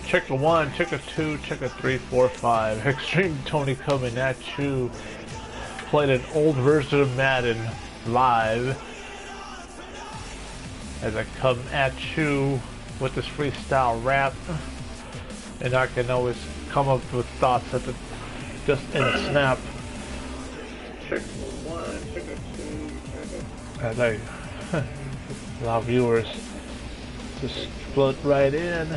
Checker 1, Checker 2, Checker 3, 4, 5. XtremeTony coming at you. Played an old version of Madden live. As I come at you with this freestyle rap. And I can always come up with thoughts at the just in a snap. Checker 1, Checker 2, Checker... As I allow viewers just float right in.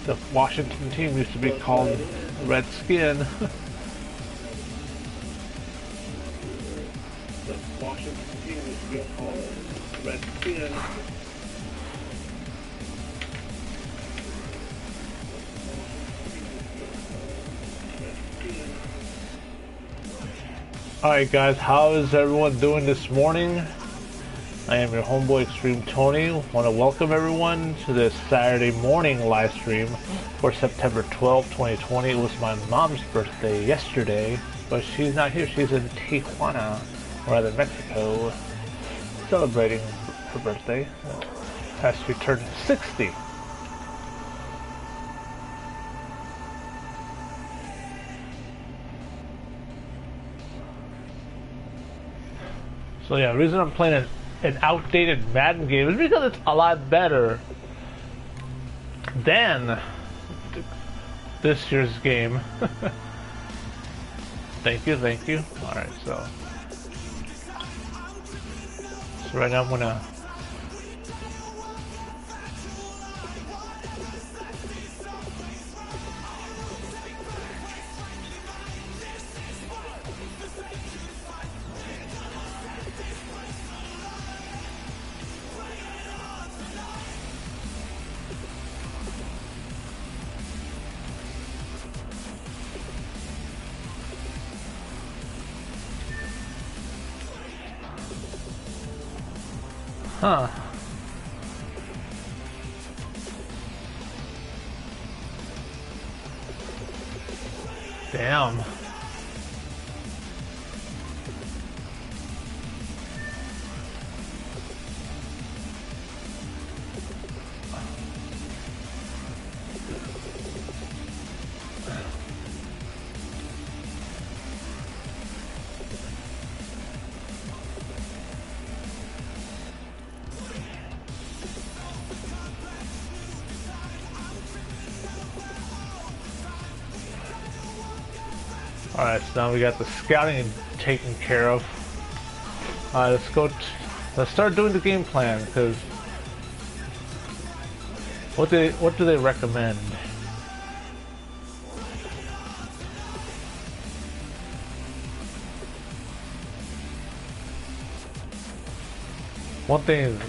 The Washington team used to be called Redskin. The Washington team used to be called Redskin. Alright guys, how is everyone doing this morning? I am your homeboy XtremeTony. Want to welcome everyone to this Saturday morning live stream for September 12th, 2020. It was my mom's birthday yesterday, but she's not here. She's in Tijuana, or rather Mexico, celebrating her birthday as she turned 60. So yeah, the reason I'm playing an outdated Madden game is because it's a lot better than this year's game. Thank you, thank you. Alright, so right now I'm gonna Damn. Alright, so now we got the scouting taken care of. Alright, let's start doing the game plan, because what do they recommend? One thing is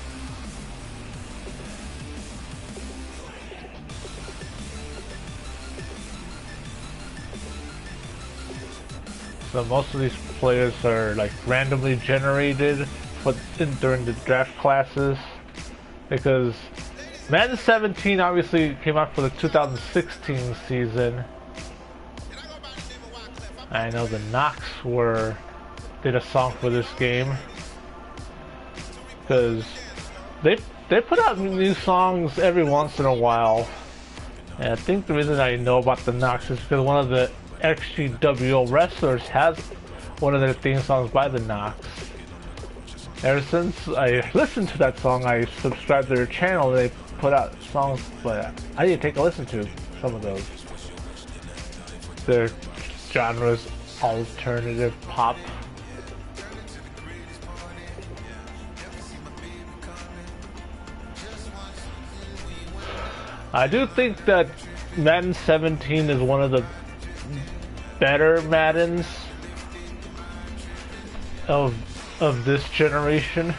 so most of these players are like randomly generated during the draft classes, because Madden 17 obviously came out for the 2016 season. I know the Knox did a song for this game, because they put out new songs every once in a while. And I think the reason I know about the Knox is because one of the XGWO wrestlers has one of their theme songs by the Knox. Ever since I listened to that song, I subscribed to their channel. They put out songs, but I need to take a listen to some of those. Their genres: alternative pop. I do think that Madden 17 is one of the better Maddens of this generation,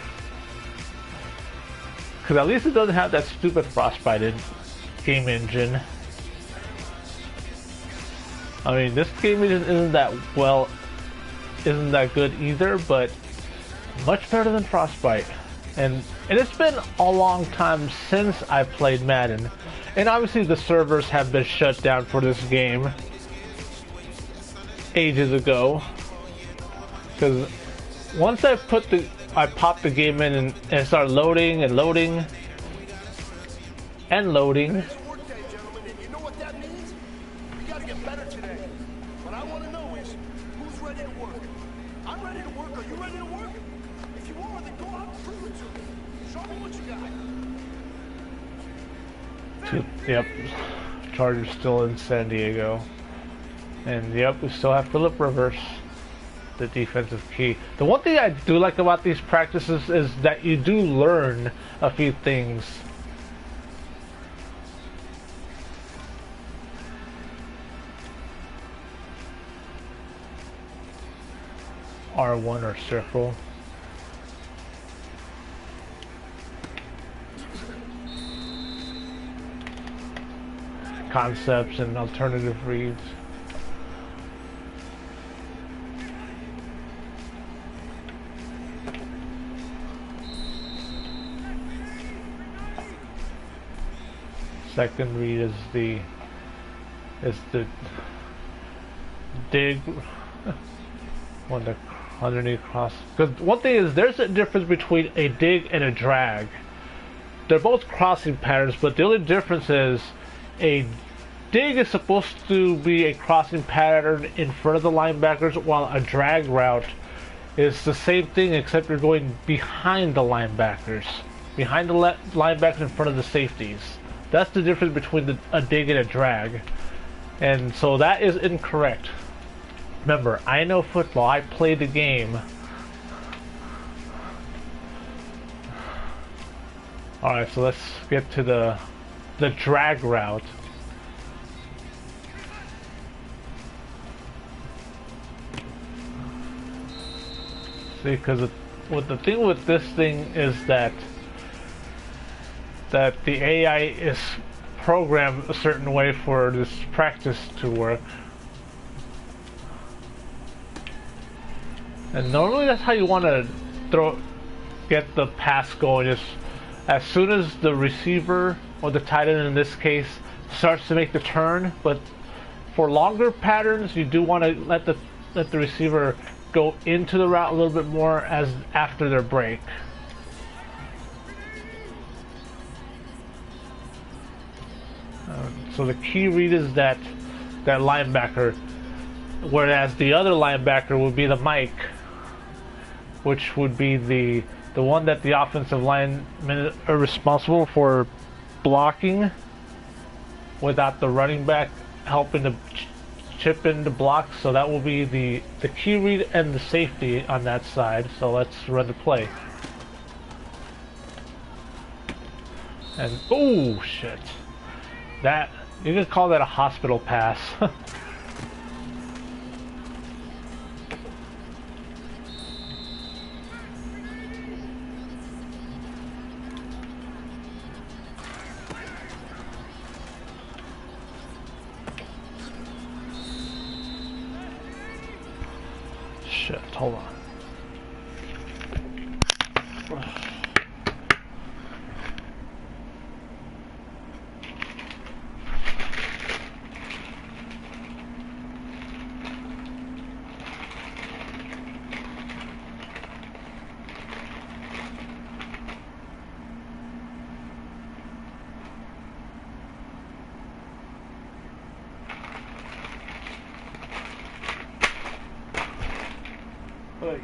because at least it doesn't have that stupid Frostbite game engine. I mean, this game isn't that good either, but much better than Frostbite. And it's been a long time since I played Madden, and obviously the servers have been shut down for this game ages ago, because once I put I pop the game in and start loading and loading and loading. It's a work day, gentlemen, and you know what that means? We gotta get better today. What I want to know is, who's ready to work? I'm ready to work. Are you ready to work? If you are, then go out and prove it to me. Show me what you got. Yep, Chargers still in San Diego. And yep, we still have Phillip Rivers, the defensive key. The one thing I do like about these practices is that you do learn a few things. R1 or circle. Concepts and alternative reads. Second read is the dig on the underneath cross. Because one thing is, there's a difference between a dig and a drag. They're both crossing patterns, but the only difference is a dig is supposed to be a crossing pattern in front of the linebackers, while a drag route is the same thing except you're going behind the linebackers. Behind the linebackers in front of the safeties. That's the difference between a dig and a drag. And so that is incorrect. Remember, I know football. I play the game. Alright, so let's get to the drag route. See, because the thing with this thing is that the AI is programmed a certain way for this practice to work. And normally that's how you want to get the pass going, is as soon as the receiver, or the tight end in this case, starts to make the turn. But for longer patterns, you do want to let the receiver go into the route a little bit more as after their break. So the key read is that linebacker, whereas the other linebacker would be the Mike, which would be the one that the offensive linemen are responsible for blocking without the running back helping to chip in the block. So that will be the key read and the safety on that side. So let's run the play. And oh shit, that you can call that a hospital pass. Shit, hold on. Hey.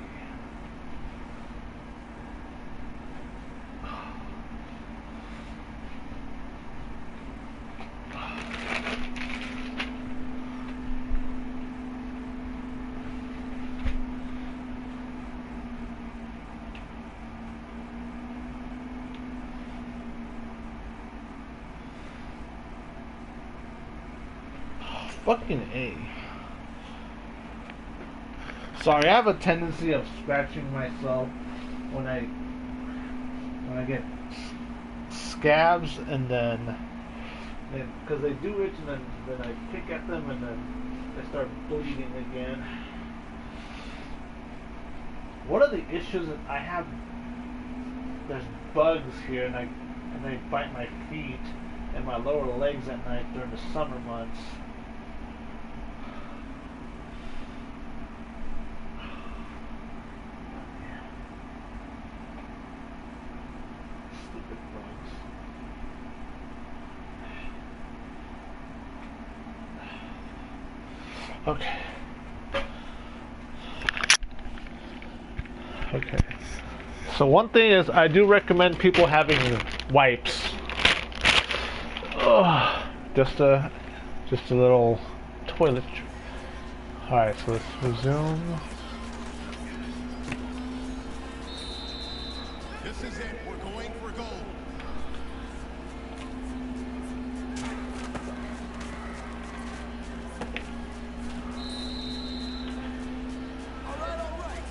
Fucking A. Sorry, I have a tendency of scratching myself when I get scabs, and then because they do itch, and then I pick at them, and then they start bleeding again. One of the issues that I have, there's bugs here, and they bite my feet and my lower legs at night during the summer months. Okay. Okay. So one thing is, I do recommend people having wipes. Ugh, just a little toilet. All right, so let's resume. This is it. We're going for gold. All right.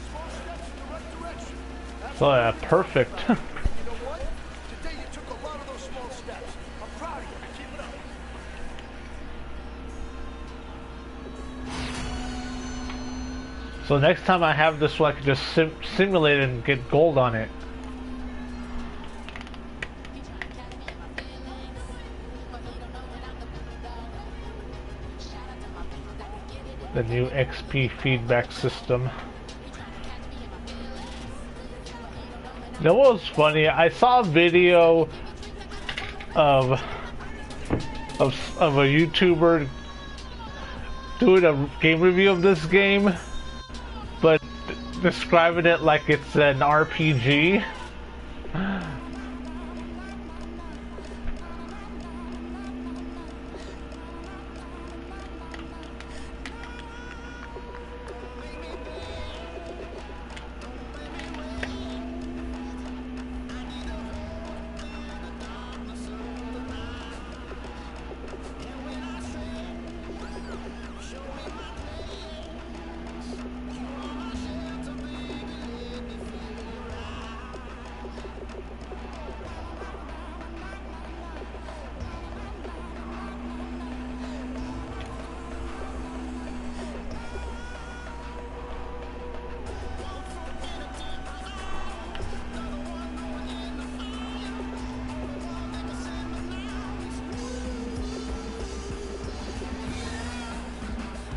Small steps in the right direction. So yeah, perfect. You know what? Today you took a lot of those small steps. I'm proud of you. Keep it up. So next time I have this one, I can just simulate it and get gold on it. The new XP feedback system. You know what was funny? I saw a video of a YouTuber doing a game review of this game, but describing it like it's an RPG.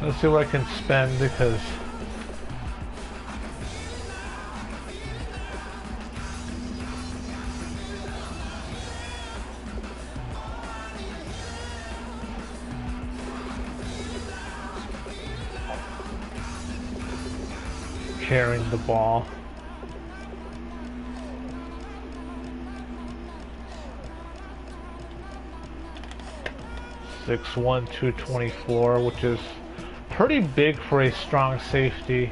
Let's see what I can spend because carrying the ball. Six one 224, which is pretty big for a strong safety.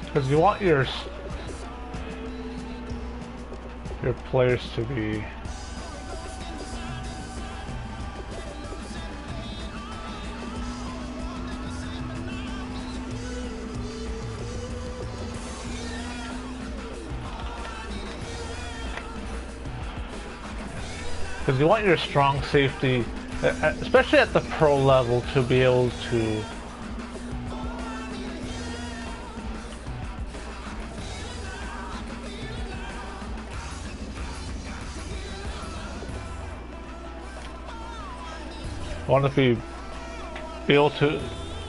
Because you want your players to be because you want your strong safety, especially at the pro level, to be able to be able to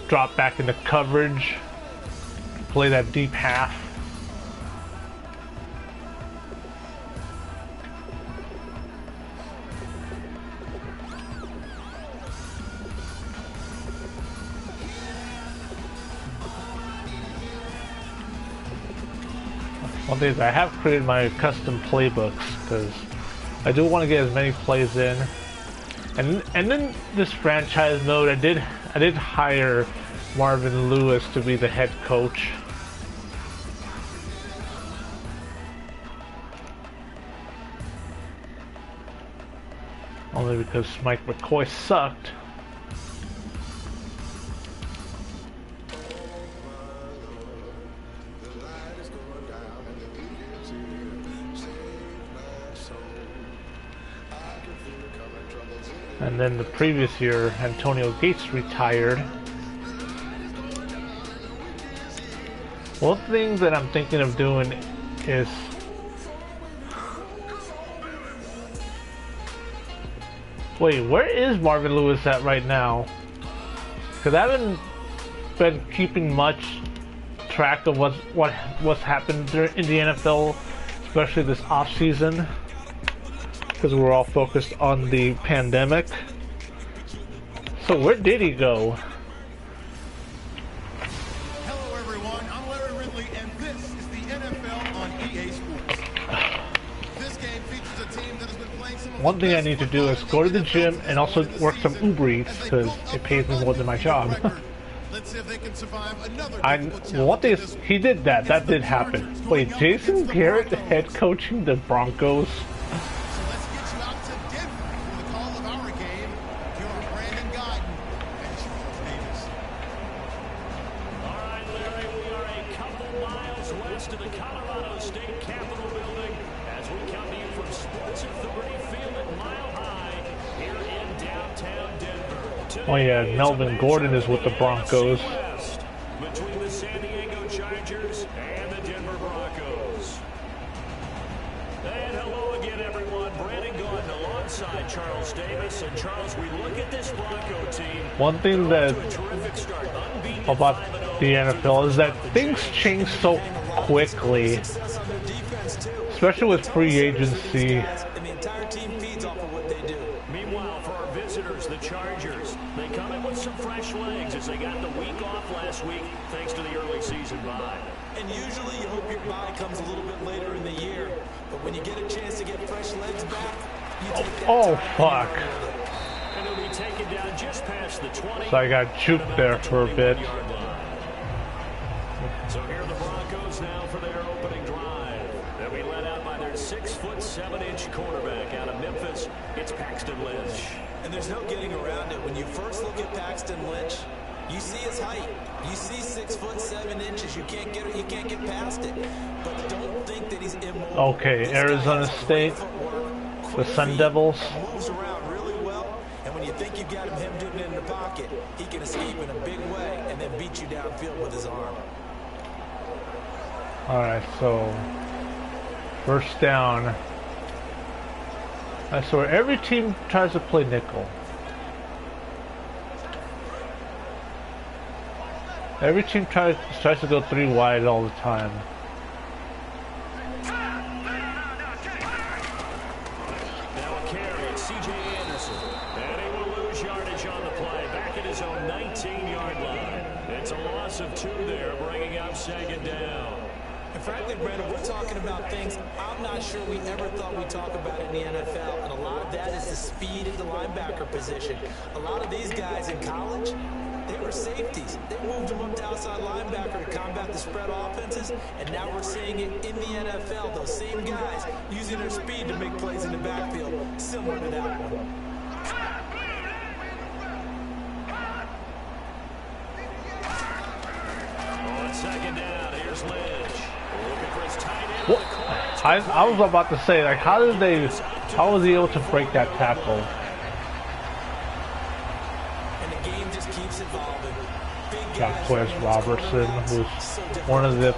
drop back into coverage, play that deep half. One thing is I have created my custom playbooks because I do want to get as many plays in. And in this franchise mode, I did hire Marvin Lewis to be the head coach. Only because Mike McCoy sucked. And then the previous year, Antonio Gates retired. One thing that I'm thinking of doing is wait, where is Marvin Lewis at right now? Because I haven't been keeping much track of what's happened in the NFL, especially this off season, because we're all focused on the pandemic. So where did he go? Hello everyone, I'm Larry Ridley, and this is the NFL on EA Sports. This game features a team that has been playing some of One thing I need to do is go to the gym and also work some Uber Eats because it pays me more than my job. Let's see if they can survive another one thing is, he did that. That did happen. Wait, Jason Garrett head coaching the Broncos? So let's get you out to Denver for the call of our game. Here are Brandon Guyton and Charles Davis. All right, Larry, we are a couple miles west of the Colorado State Capitol building as we come to you from Sports Authority Field at Mile High here in downtown Denver. Oh yeah, Melvin Gordon is with the Broncos. Between the San Diego Chargers and the Denver Broncos. And hello again, everyone. Brandon Gordon alongside Charles Davis. And Charles, we look at this Bronco team. One thing that about the NFL is that things change so quickly, especially with free agency. Meanwhile, for our visitors, the Chargers, they come in with some fresh legs as they got the week off last week thanks to the early season bye. And usually you hope your bye comes a little bit later in the year, but when you get a chance to get fresh legs back, you take that Oh time fuck. And it'll be taken down just past the 20. So I got juked there for a bit. So here are the Broncos now for their opening drive. They'll be led out by their 6'7" quarterback out of Memphis. It's Paxton Lynch. And there's no getting around it. When you first look at Paxton Lynch, you see his height. You see 6'7". You can't get past it. But don't think that he's immobile. Okay, Arizona State, the Sun Devils. Moves around really well, and when you think you've got him hemmed in the pocket, he can escape in a big way and then beat you downfield with his arm. Alright, so first down. I swear every team tries to play nickel. Every team tries to go 3 wide all the time. Now a carry, it's C.J. Anderson. And he will lose yardage on the play. Back at his own 19-yard line. It's a loss of 2 there, bringing up second down. And frankly, Brandon, we're talking about things I'm not sure we ever thought we'd talk about in the NFL. And a lot of that is the speed at the linebacker position. A lot of these guys in college, they were safeties. They moved them up to outside linebacker to combat the spread offenses. And now we're seeing it in the NFL. Those same guys using their speed to make plays in the backfield, similar to that one. On second down, here's Lynch. Looking for his tight end. What? I was about to say, like, how was he able to break that tackle? And the game just keeps evolving. Big Got guys Quez Robertson, who's one of the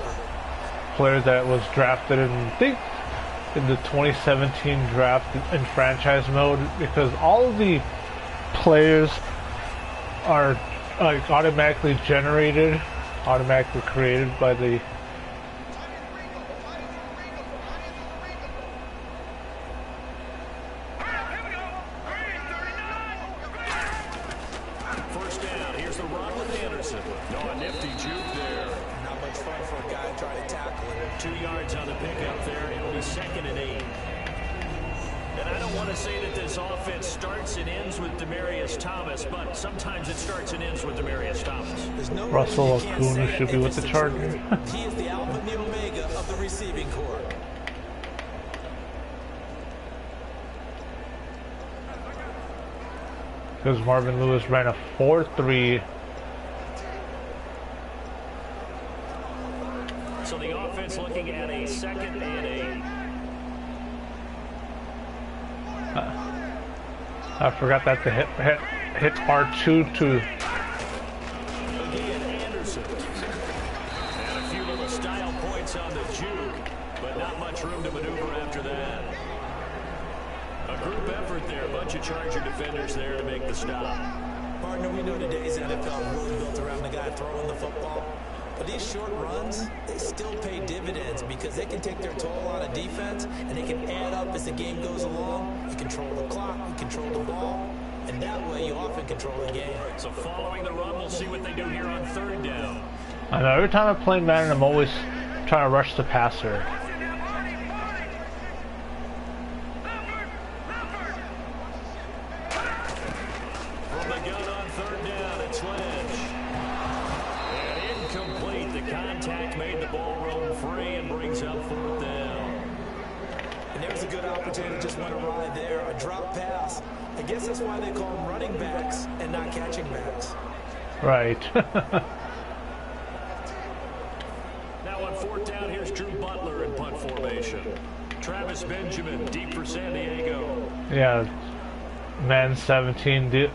players that was drafted in, I think, in the 2017 draft in franchise mode, because all of the players are like automatically created by the First down, here's the run with Anderson. No, a nifty juke there. Not much fun for a guy trying to tackle him. 2 yards on the pickup there. It'll be 2nd and 8. And I don't want to say that this offense starts and ends with Demaryius Thomas, but sometimes it starts and ends with Demaryius Thomas. There's no Russell reason you can't say Okuna it should be if with the it's Chargers. truth. He is the alpha and the omega of the receiving corps. because Marvin Lewis ran a 4.3. So the offense looking at a 2nd and 8. I forgot that to hit R2 to. Again, Anderson. And a few little style points on the juke, but not much room to maneuver after that. A group effort there, a bunch of Charger defenders there to make the stop. Partner, we know today's NFL is really built around the guy throwing the football. But these short runs, they still pay dividends because they can take their toll on a defense and they can add up as the game goes along. You control the clock, you control the ball, and that way you often control the game. So following the run, we'll see what they do here on 3rd down. I know, every time I play Madden, I'm always trying to rush the passer. From the gun on 3rd down, it's Lynch. And incomplete. The contact made the ball roam free and brings up 4th down. And there's a good opportunity to just win a ride there, a drop pass. I guess that's why they call them running backs and not catching backs. Right. Now on 4th down, here's Drew Butler in punt formation. Travis Benjamin, deep for San Diego. Yeah, Man 17. The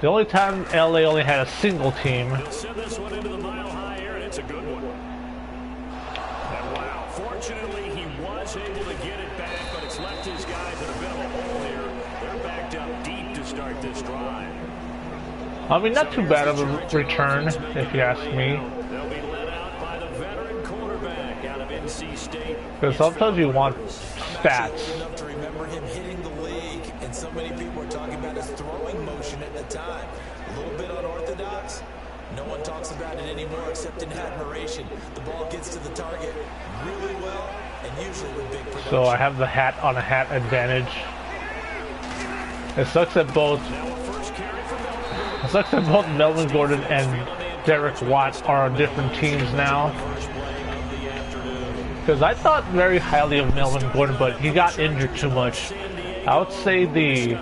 only time LA only had a single team. He'll send this one into the mile high air, and it's a good one. And wow, fortunately he was able to get it back, but it's left his guys in a bit of a hole here. They're backed up deep to start this drive. I mean, not too bad of a return, if you ask me. They'll be led out by the veteran quarterback out of NC State. Because sometimes you want I'm stats. actually old enough to remember him hitting the league, and so many people were talking about his throwing motion at the time. A little bit unorthodox. No one talks about it anymore except in admiration. The ball gets to the target really well, and usually with big production. So I have the hat on a hat advantage. It sucks that both Melvin Gordon and Derek Watt are on different teams now. Because I thought very highly of Melvin Gordon, but he got injured too much. I would say the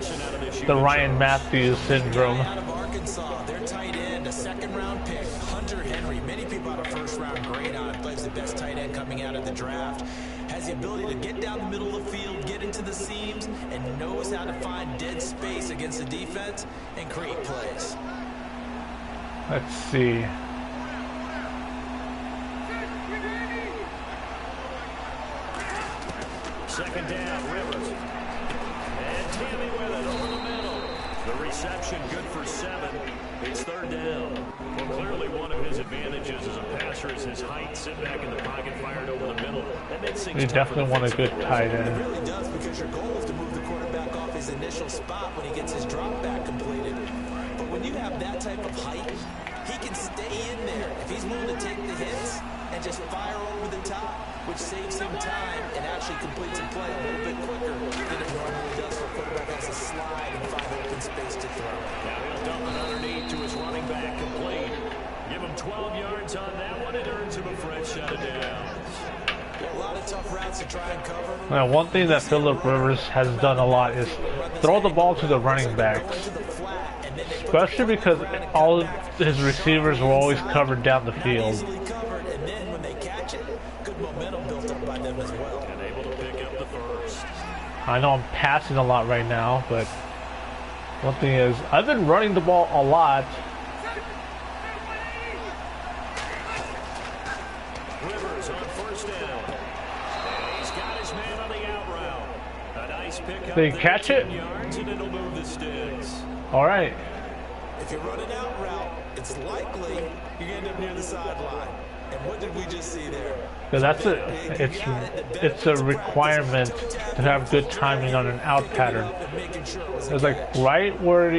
Ryan Matthews syndrome. Out of Arkansas, their tight end, a 2nd-round pick, Hunter Henry. Many people had a 1st-round grade on it. Plays the best tight end coming out of the draft. Has the ability to get down the middle of the field, get into the seams, and knows how to find dead space against the defense and create plays. Let's see. Second down, Rivers. And Tammy with it over the middle. The reception good for 7. It's 3rd down. Well, clearly one of his advantages as a passer is his height. Sit back in the pocket, fired over the middle. That makes things You definitely want a good tight It end. really does, because your goal is to move the quarterback off his initial spot when he gets his drop back completed. But when you have that type of height, he can stay in there if he's willing to take the hits and just fire over the top, which saves him time and actually completes a play a little bit quicker than it normally does for a quarterback has to slide and find open space to throw. Now he'll dump it underneath to his running back, complete. Give him 12 yards on that one. It earns him a fresh set of downs. A lot of tough routes to try and cover. Now, one thing that Phillip Rivers has done a lot is throw the ball to the running backs. Especially because all his receivers were always covered down the field. Easily covered, and then when they catch it, good momentum built up by them as well. And able to pick up the first. I know I'm passing a lot right now, but one thing is, I've been running the ball a lot. Rivers on 1st down. And he's got his man on the out route. A nice pickup. Did he catch it? 10 yards, and it'll move the sticks. All right. If you're running out route, it's likely you're going to end up near the sideline. And what did we just see there? Because it's a requirement to have good timing on an out pattern. It's like right where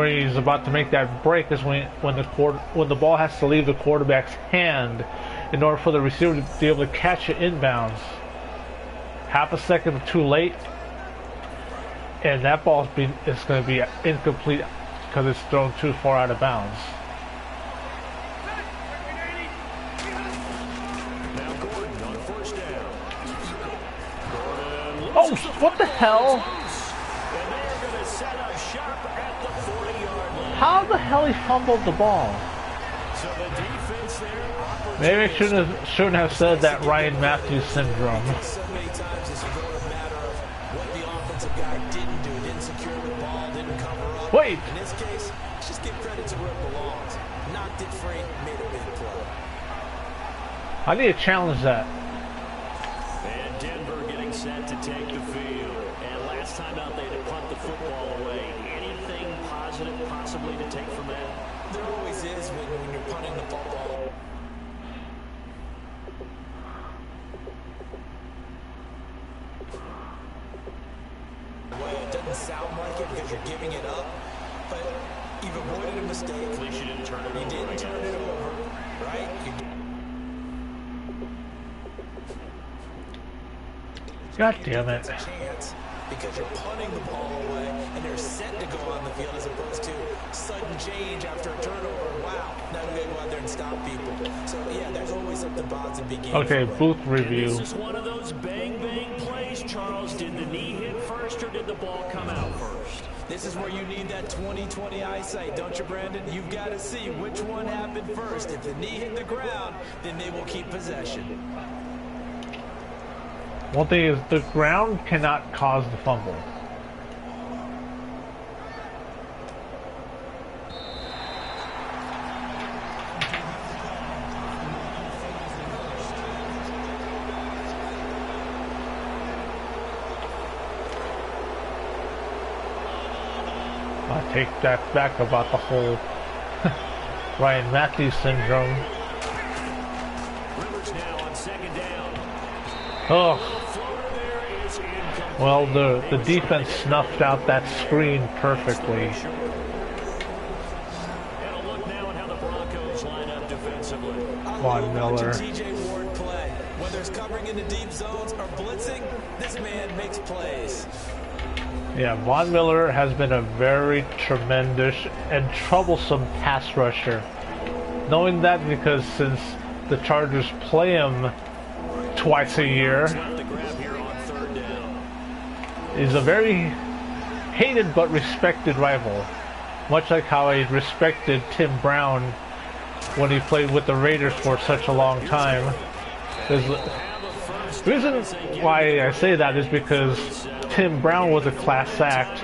he's about to make that break is when the ball has to leave the quarterback's hand in order for the receiver to be able to catch it inbounds. Half a second too late, and that ball is going to be incomplete because it's thrown too far out of bounds. Now Gordon on 1st down. Gordon Oh, what the hell? and they're going to set up shop at the 40-yard line. How the hell he fumbled the ball? So the defense there. Maybe I shouldn't have said that Ryan Matthews syndrome. So many times it's really a matter of what the offensive guy didn't do. Didn't secure the ball, didn't cover up. Wait. In this case, just give credit to where it belongs. Knocked it free, made a big play. I need to challenge that. And Denver getting set to take the field. And last time out they had to punt the football away. Anything positive possibly to take from that? There always is when you're punting the football. doesn't sound like it because you're giving it up, but you've avoided a mistake. At least you didn't turn it over. You didn't turn it over, right? God damn it. It's a chance because you're punting the ball away and they're set to go on the field as opposed to sudden change after a turnover. Wow, now we gotta go out there and stop people. So yeah, there's always something positive beginning. Okay, booth review. And this is one of those bang plays, Charles. Did the knee hit first or did the ball come out first? This is where you need that 20/20 eyesight, don't you, Brandon? You've got to see which one happened first. If the knee hit the ground, then they will keep possession. One thing is, the ground cannot cause the fumble. I take that back about the whole Ryan Matthews syndrome. Rivers now on second down. Oh. Well, the defense snuffed out that screen perfectly. And a look now at how the Broncos line up defensively. Von Miller. TJ Ward play. Whether it's covering into deep zones or blitzing, this man makes plays. Yeah, Von Miller has been a very tremendous and troublesome pass rusher. Knowing that because since the Chargers play him twice a year, he's a very hated but respected rival. Much like how I respected Tim Brown when he played with the Raiders for such a long time. The reason why I say that is because Tim Brown was a class act,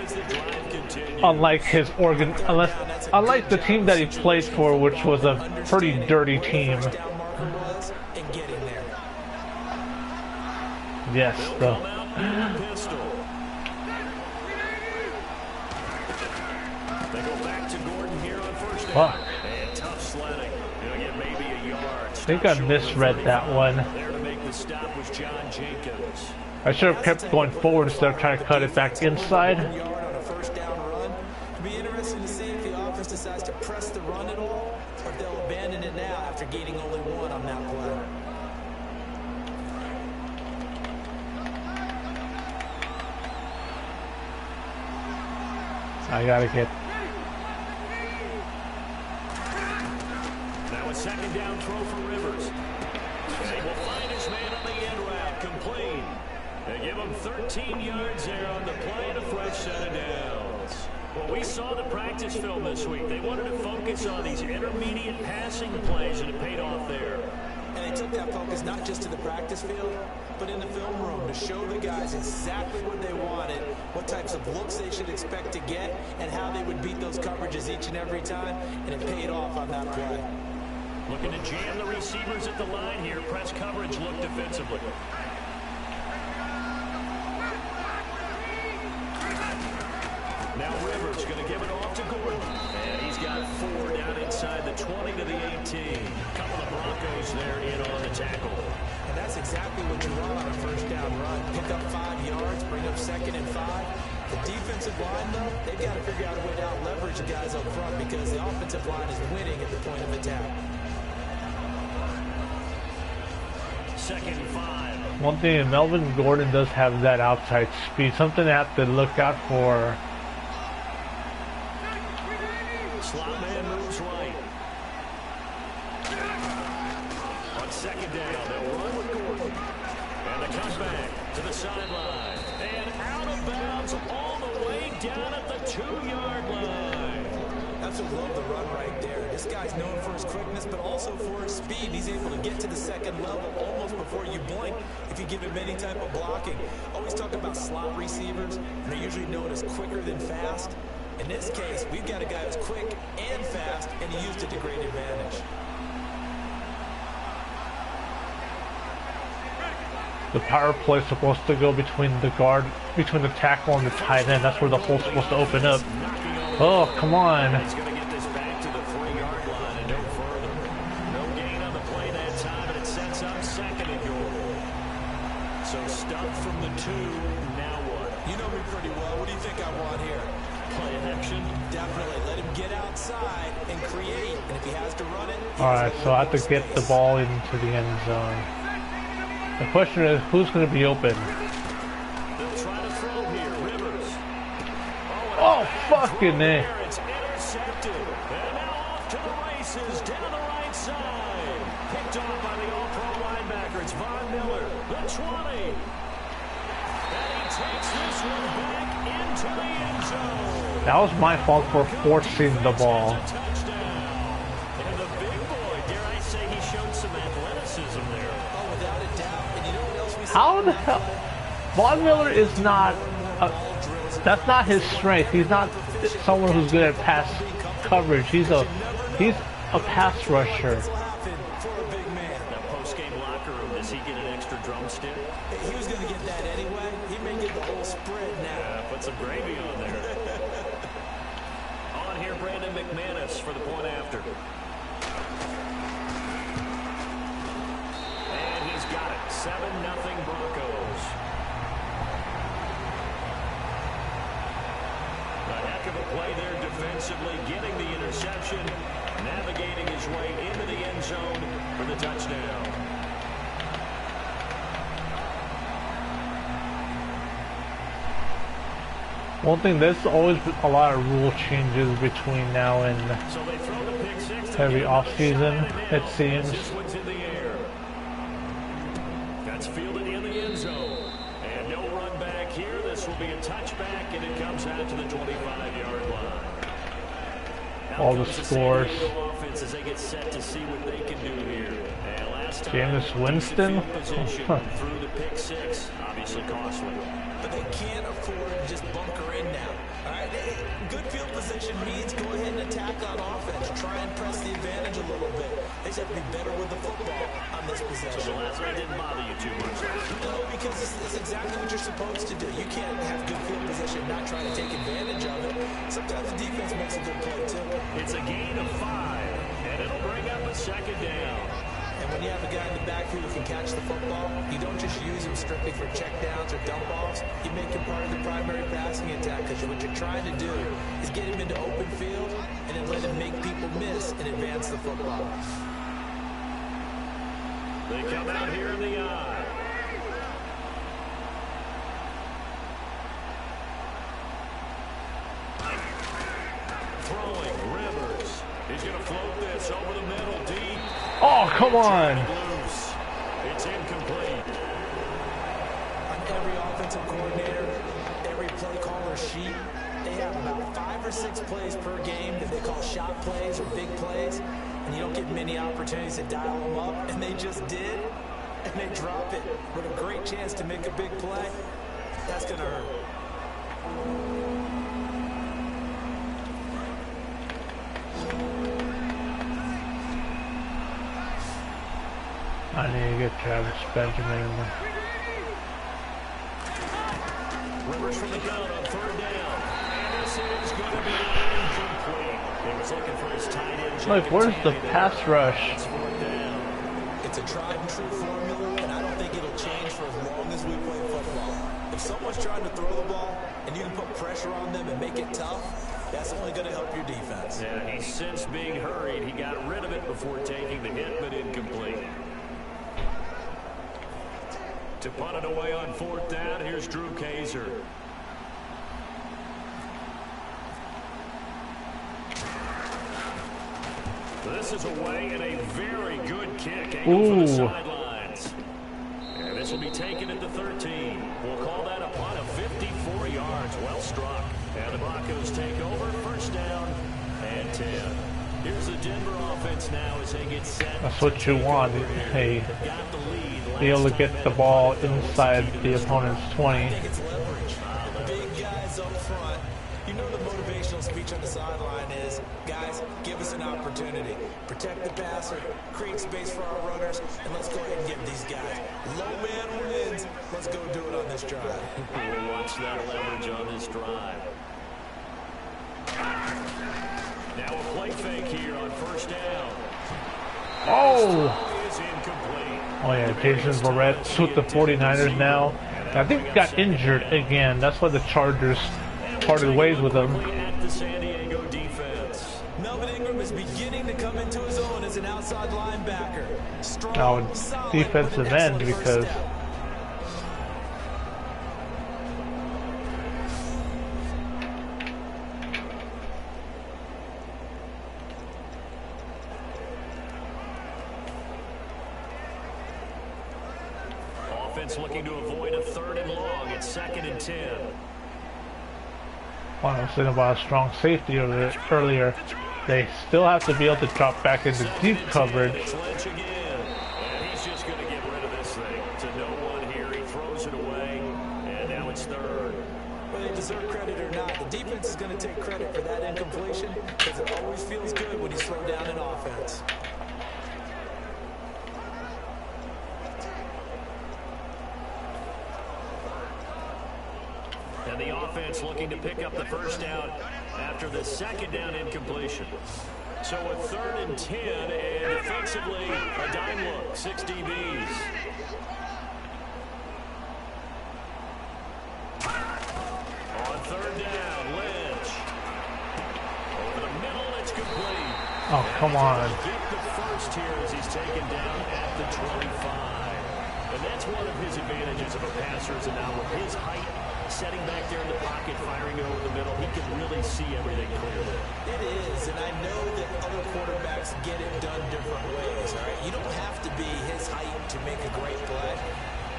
unlike unlike the team that he played for, which was a pretty dirty team. Yes, though. They go back to Gordon here on first down. Fuck. And tough sledding. Gonna get maybe a yard. I think I misread that one. There to make the stop was John Jenkins. I should have kept going forward instead of trying to cut it back inside. On a first down run. It'll be interesting to see if the offense decides to press the run at all, or if they'll abandon it now after gaining only one on that play. I gotta get. Now a second down throw for Rivers. And he will find his man on the end route. Complete. They give him 13 yards there on the play and a fresh set of downs. Well, we saw the practice film this week. They wanted to focus on these intermediate passing plays, and it paid off there. And they took that focus not just to the practice field, but in the film room to show the guys exactly what they wanted, what types of looks they should expect to get, and how they would beat those coverages each and every time, and it paid off on that play. Looking to jam the receivers at the line here. Press coverage look defensively. Now Rivers going to give it off to Gordon. And he's got 4 down inside the 20 to the 18. A couple of Broncos there in on the tackle. And that's exactly what you want on a first down run. Pick up 5 yards, bring up 2nd and 5. The defensive line, though, they've got to figure out a way to out-leverage the guys up front because the offensive line is winning at the point of attack. 2nd and 5. One thing, Melvin Gordon does have that outside speed. Something to have to look out for. Slot man moves right. On 2nd down, they'll run with Gordon. And the cutback to the sideline. And out of bounds all the way down at the 2-yard line. Absolutely love the run right there. This guy's known for his quickness, but also for his speed. He's able to get to the 2nd level almost before you blink if you give him any type of blocking. Always talk about slot receivers, and they're usually known as quicker than fast. In this case, we've got a guy who's quick and fast, and he used it to great advantage. The power play is supposed to go between the tackle and the tight end. That's where the hole's supposed to open up. Oh, come on. He's going to get this back to the 3-yard line and no further. No gain on the play that time, and it sets up 2nd and goal. So stuck from the 2. Now what? You know me pretty well. What do you think I want here? Play action. Definitely. Let him get outside and create. And if he has to run it... Alright, so I have to get the ball into the end zone. The question is, who's going to be open? They'll try to throw here. Rivers. Oh, fucking A. It's intercepted. And now off to the races down the right side. Picked off by the all-pro linebacker. It's Von Miller. The 20. And he takes this one back into the end zone. That was my fault for forcing the ball. Touchdown. And the big boy, dare I say, he showed some athleticism there. Oh, without a doubt. And you know what else we saw? How the hell? Von Miller is not... that's not his strength. He's not someone who's good at pass coverage. He's a pass rusher. That post-game locker room, does he get an extra drumstick? He was going to get that anyway. He may get the whole spread now. Yeah, put some gravy on there. On here, Brandon McManus for the point after. And he's got it. 7-0 Broncos. A heck of a play there defensively, getting the interception, navigating his way into the end zone for the touchdown. One thing, there's always a lot of rule changes between now and So they throw the pick six every offseason, it seems. This one's in the air. That's fielded in the end zone. And no run back here. This will be a touchback, and it comes out to the 25-yard line. Now All the comes scores. San Diego offense as they get set to see what they can do here. And last time, Jameis Winston? field position through the pick six, obviously costly. But they can't afford to just bunker in now. All right, good field position means go ahead and attack on offense. Try and press the advantage a little bit. They just have to be better with the football on this possession. So the last one didn't bother you too much. No, because it's exactly what you're supposed to do. You can't have good field position and not try to take advantage of it. Sometimes the defense makes a good play, too. It's a gain of 5, and it'll bring up a second down. And when you have a guy in the backfield who can catch the football, you don't just use him strictly for checkdowns or dump offs. You make him part of the primary passing attack, because what you're trying to do is get him into open field and then let him make people miss and advance the football. They come out here in the eye. Throwing Rivers. He's going to float this over the middle deep. Oh, come on. Loose. It's incomplete. On every offensive coordinator, every play caller sheet, they have about 5 or 6 plays per game that they call shot plays or big plays, and you don't get many opportunities to dial them up, and they just did, and they drop it with a great chance to make a big play. That's going to hurt. I need to get Travis Benjamin. Rivers from the gun on 3rd down. And this is going to be incomplete. He was looking for his tight end. Look, where's the pass rush? It's 4th down. It's a tried and true formula, and I don't think it'll change for as long as we play football. If someone's trying to throw the ball and you can put pressure on them and make it tough, that's only going to help your defense. Yeah, he's since being hurried. He got rid of it before taking the hit, but incomplete. To punt it away on 4th down, here's Drew Kaiser. This is away and a very good kick. Angle for the sidelines. And this will be taken at the 13. We'll call that a punt of 54 yards. Well struck. And the Broncos take over. 1st down and 10. Here's the Denver offense now as they get set. That's what you want. Hey, be able to get the ball inside the opponent's 20. I think it's leverage. Big guys up front. You know the motivational speech on the sideline is, guys, give us an opportunity. Protect the passer, create space for our runners, and let's go ahead and give these guys. Low man wins. Let's go do it on this drive. We'll watch that leverage on this drive. Now a play fake here on 1st down. Oh! Is incomplete. Oh yeah, Jason Barrett's with the 49ers now. I think he got injured again. That's why the Chargers parted ways with him. At the San Diego defense. Melvin Ingram is beginning to come into his own as an outside linebacker. Strong, Now solid, defensive with an end excellent because first step. Offense looking to avoid a 3rd and long. It's 2nd and 10. I was saying about a strong safety earlier. They still have to be able to drop back into deep coverage. It's Lynch again. And he's just going to get rid of this thing. To no one here. He throws it away. And now it's 3rd. Whether they deserve credit or not, the defense is going to take credit for that incompletion because it always feels good when you slow down an offense. And the offense looking to pick up the first down after the 2nd down incompletion. So a 3rd and 10, and defensively, a dime look, 6 DBs. On 3rd down, Lynch. Over the middle, it's complete. Oh, come on. Get the first here as he's taken down at the 25. And that's one of his advantages of a passer is now with his height, setting back there in the pocket, firing it over the middle, he can really see everything clearly. It is, and I know that other quarterbacks get it done different ways, all right? You don't have to be his height to make a great play.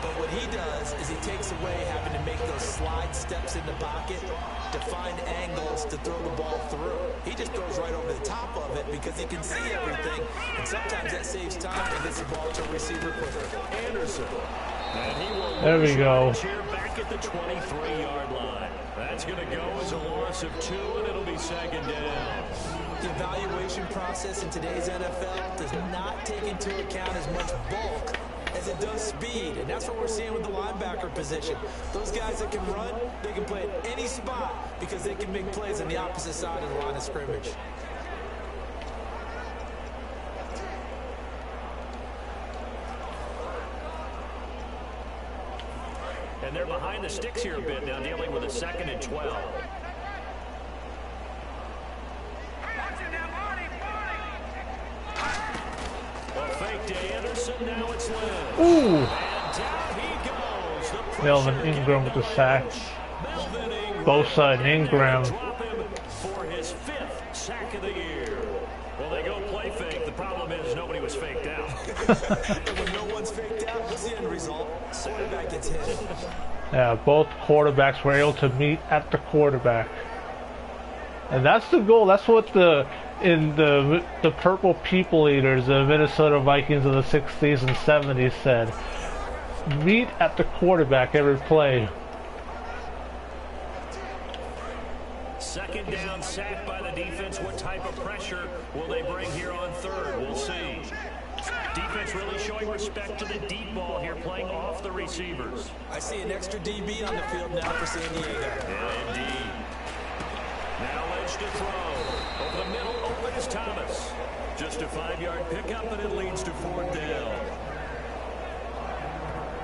But what he does is he takes away having to make those slide steps in the pocket to find angles to throw the ball through. He just throws right over the top of it because he can see everything, and sometimes that saves time and gets the ball to a receiver quicker. Anderson. And he will There we go. Here back at the 23-yard line. That's going to go as a loss of 2, and it'll be 2nd down. The evaluation process in today's NFL does not take into account as much bulk as it does speed, and that's what we're seeing with the linebacker position. Those guys that can run, they can play at any spot because they can make plays on the opposite side of the line of scrimmage. And they're behind the sticks here a bit now, dealing with a 2nd and 12. A fake to Anderson, now it's Lynch. Ooh. And down he goes. The Melvin pressure Ingram with the sack. Melvin Ingram. Both-side Ingram. Drop him for his 5th sack of the year. Well, they go play fake. The problem is nobody was faked out. And when no one's faked out, what's the end result? Quarterback gets hit. Yeah, both quarterbacks were able to meet at the quarterback. And that's the goal. That's what the Purple People Eaters, the Minnesota Vikings of the 60s and 70s said. Meet at the quarterback every play. 2nd down, sack by the defense. What type of pressure will they bring here on 3rd? We'll see. Defense really showing respect to the deep ball here, playing off the receivers. I see an extra DB on the field now for San Diego. Yeah, indeed. Now Lynch to throw. Over the middle, open is Thomas. Just a 5-yard pickup, and it leads to 4th down.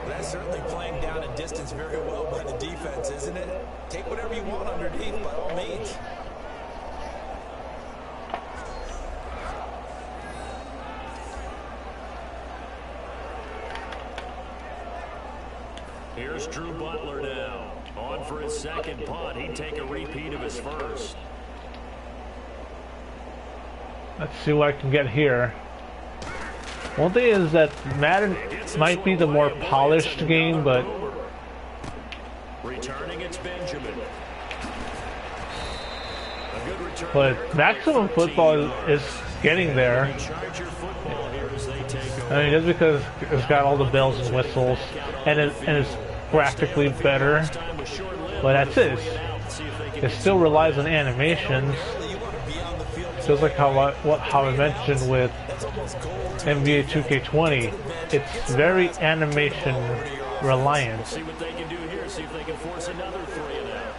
That's certainly playing down a distance very well by the defense, isn't it? Take whatever you want underneath, by all means. Here's Drew Butler now. On for his 2nd punt. He'd take a repeat of his 1st. Let's see what I can get here. One thing is that Madden might be the more polished game, but Returning, it's Benjamin. A good return. but Maximum Football is getting there. Charger football here as they take over. I mean, just because it's got all the bells and whistles, and it's graphically better, but that's it. It still relies on animations, just like how I mentioned with NBA 2K20. It's very animation reliant. See what they can do here. See if they can force another 3 and out.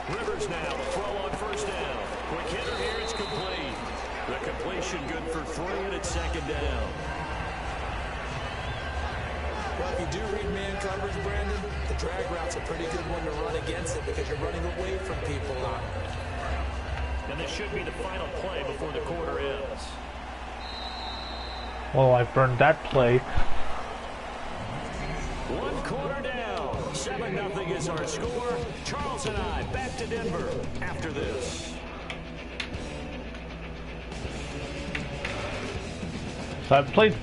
Rivers now, the throw on 1st down. Quick hitter here, it's complete. The completion good for 3, and it's 2nd down. Well, if you do read man coverage, Brandon, the drag route's a pretty good one to run against it because you're running away from people on it. And this should be the final play before the quarter ends. Well, I burned that play. One quarter down. 7-0 is our score. Charles and I back to Denver after this. So I played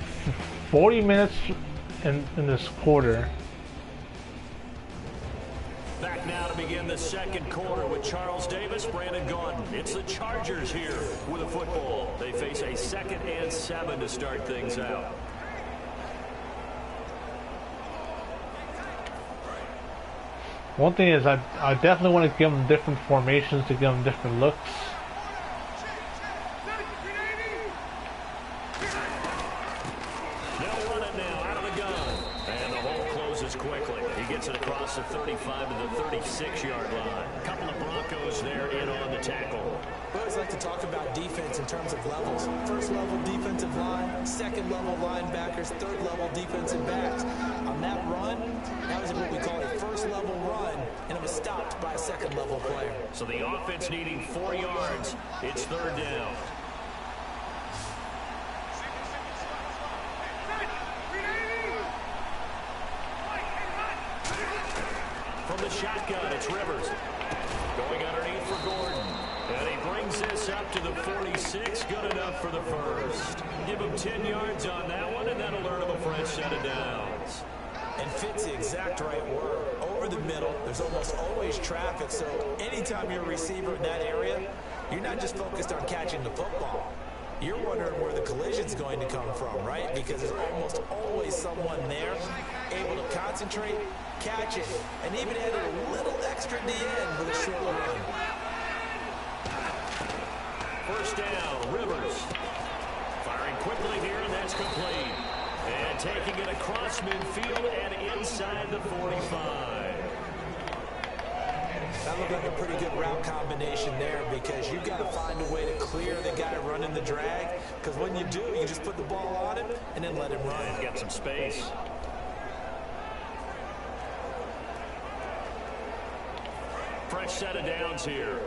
40 minutes in this quarter. Back now to begin the second quarter with Charles Davis, Brandon Gaudin. It's the Chargers here with a football. They face a 2nd and 7 to start things out. One thing is I definitely want to give them different formations to give them different looks. They'll run it now out of the gun. And the hole closes quickly. He gets it across the 35 to the 36-yard line. A couple of Broncos there in on the tackle. We always like to talk about defense in terms of levels. First level defensive line, second level linebackers, third level defensive backs. On that run, that was what we call a first level run, and it was stopped by a second level player. So the offense needing 4 yards. It's 3rd down. From the shotgun, it's Rivers. Going underneath for Gordon. And he brings this up to the 46. Good enough for the first. Give him 10 yards on that one, and that'll earn him a fresh set of downs. And fits the exact right word. Over the middle, there's almost always traffic, so anytime you're a receiver in that area, you're not just focused on catching the football. You're wondering where the collision's going to come from, right? Because there's almost always someone there able to concentrate, catch it, and even add a little extra at the end with a short run. First down, Rivers. Firing quickly here, and that's complete. And taking it across midfield and inside the 45. That looked like a pretty good route combination there because you've got to find a way to clear the guy running the drag. Because when you do, you just put the ball on him and then let him run. And get some space. Fresh set of downs here.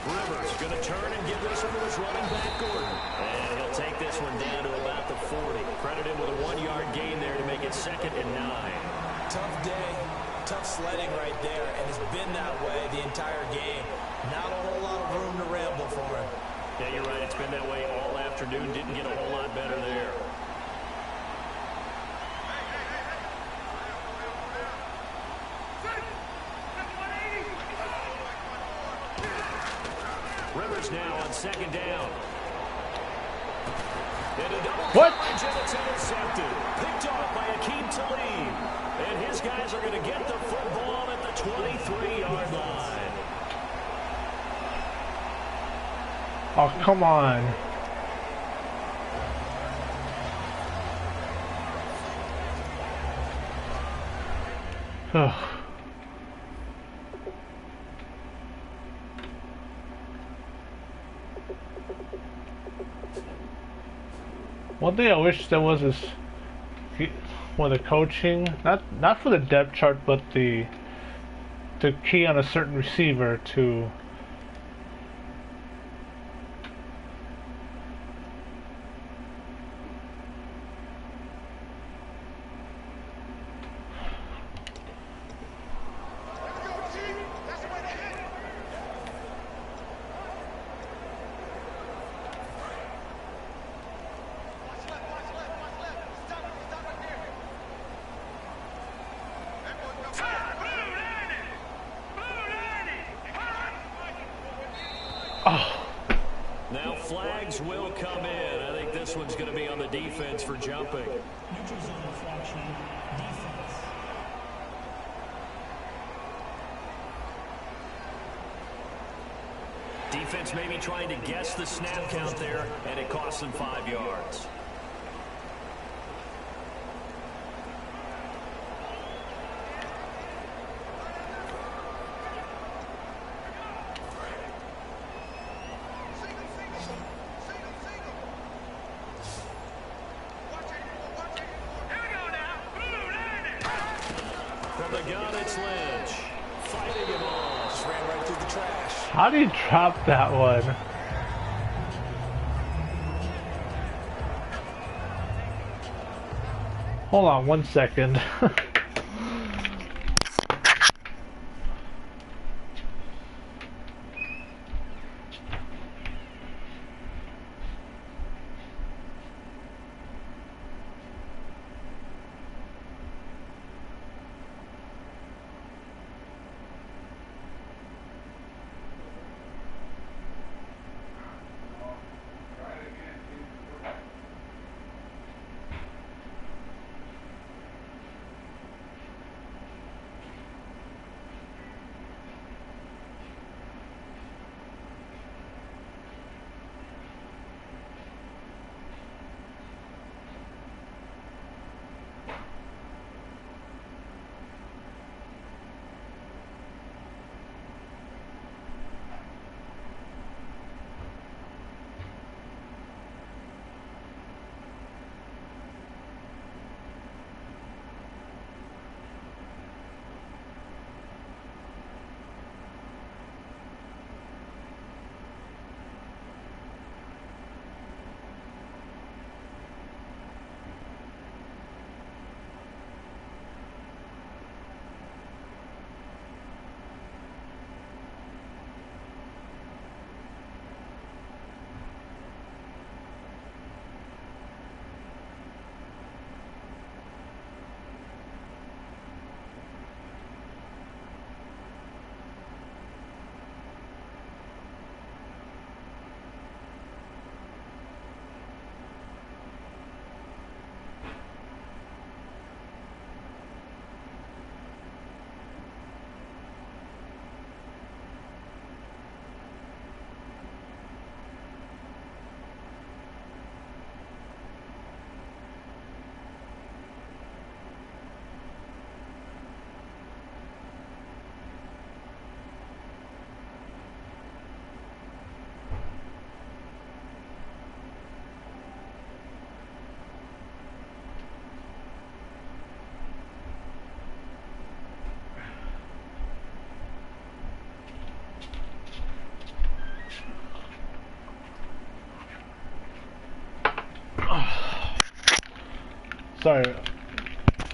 Rivers going to turn and give this one to his running back, Gordon. And he'll take this one down to about the 40. Credit him with a 1-yard gain there to make it 2nd and 9. Tough day, tough sledding right there, and it's been that way the entire game. Not a whole lot of room to ramble for him. Yeah, you're right. It's been that way all afternoon. Didn't get a whole lot better there. Rivers now on 2nd down. And a double coverage, and it's intercepted. Picked off by Akeem Talib. And his guys are going to get the football at the 23-yard line. Oh, come on. One thing I wish there was is for the coaching, not for the depth chart, but to key on a certain receiver to Now flags will come in. I think this one's going to be on the defense for jumping. Neutral zone infraction, defense. Defense maybe trying to guess the snap count there, and it costs them 5 yards. Here's Lynch. Fighting him on. Just ran right through the trash. How do you drop that one? Hold on 1 second.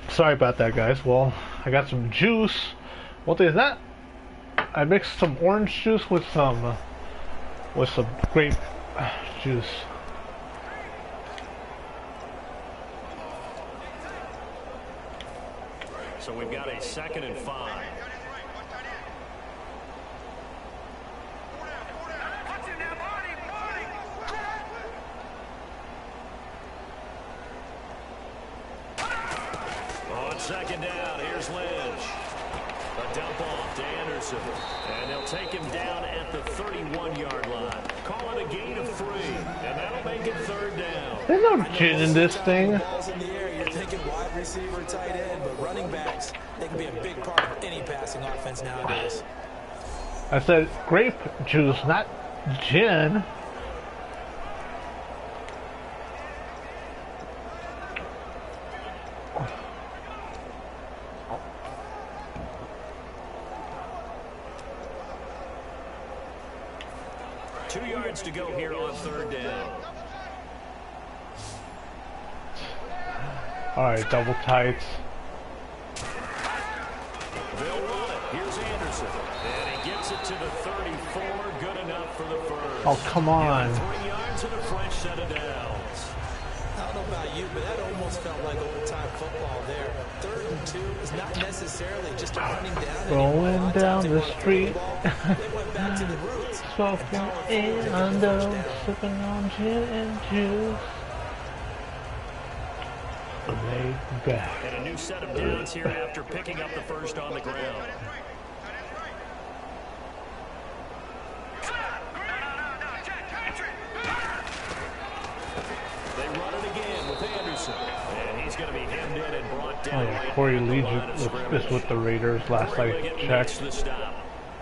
Sorry about that, guys. Well, I got some juice. What is that? I mixed some orange juice with some grape juice. So we've got a 2nd and 5. On 2nd down, here's Lynch. A dump off to Anderson. And they'll take him down at the 31-yard line. Call it a gain of 3. And that'll make it 3rd down. There's no gin in this thing. Balls in the air, you're thinking wide receiver, tight end, but running backs, they can be a big part of any passing offense nowadays. I said grape juice, not gin. To go here on 3rd down. All right, double tights. They'll run it. Here's Anderson, and he gets it to the 34. Good enough for the first. Oh, come on. 3 yards and a fresh set of downs. I don't know about you, but that almost felt like old-time football there. 3rd and 2 is not necessarily just a running down. Rolling down the street. They went back to the roots. Smoking in under, sipping on gin and juice. Laid back. And a new set of downs here after picking up the first on the ground. They run it again with Anderson. And he's going to be hemmed in and brought down. Oh yeah, Corey Lee was with the Raiders last I checked. The stop.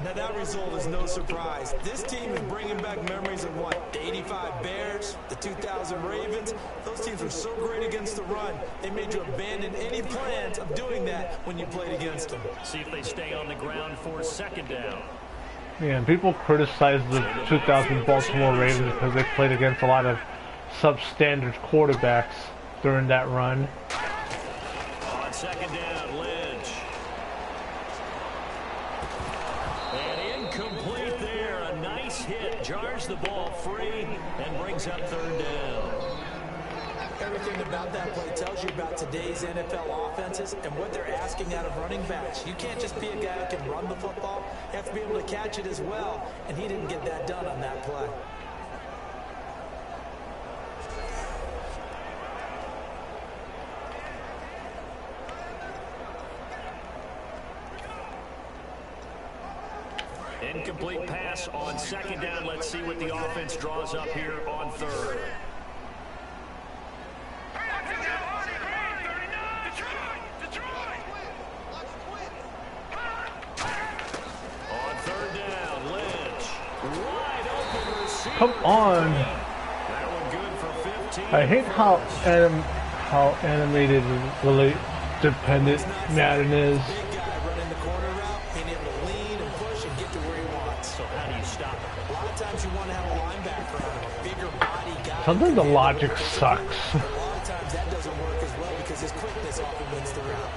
Now that result is no surprise. This team is bringing back memories of what? The 85 Bears, the 2000 Ravens. Those teams were so great against the run. They made you abandon any plans of doing that when you played against them. See if they stay on the ground for second down. Yeah, and people criticize the 2000 Baltimore Ravens because they played against a lot of substandard quarterbacks during that run. On second down, Lynch. And incomplete there. A nice hit. Jars the ball free and brings up third down. Everything about that play tells you about today's NFL offenses and what they're asking out of running backs. You can't just be a guy who can run the football. You have to be able to catch it as well, and he didn't get that done on that play. Incomplete pass on second down. Let's see what the offense draws up here on third. On third down, Lynch. Wide open receiver. Come on. That one good for 15. I hate how animated and really dependent Madden is. Big guy running the corner route, being able to lean and push and get to where he wants. So how do you stop him? A lot of times you want to have a linebacker on him, a bigger body guy. Sometimes the logic sucks. A lot of times that doesn't work as well because his quickness often wins the route.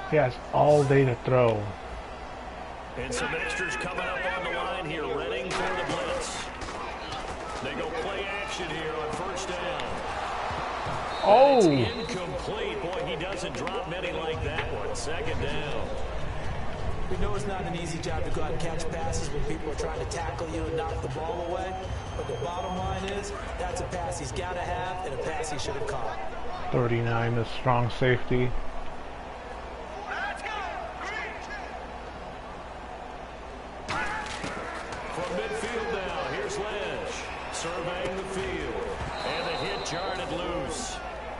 He has all day to throw. And some extras coming up on the line here, readying for the blitz. They go play action here on first down. Oh! It's incomplete. Boy, he doesn't drop many like that one. Second down. We know it's not an easy job to go out and catch passes when people are trying to tackle you and knock the ball away. But the bottom line is, that's a pass he's got to have and a pass he should have caught. 39 is strong safety. From midfield now, here's Lynch. Surveying the field. And the hit jarred it loose.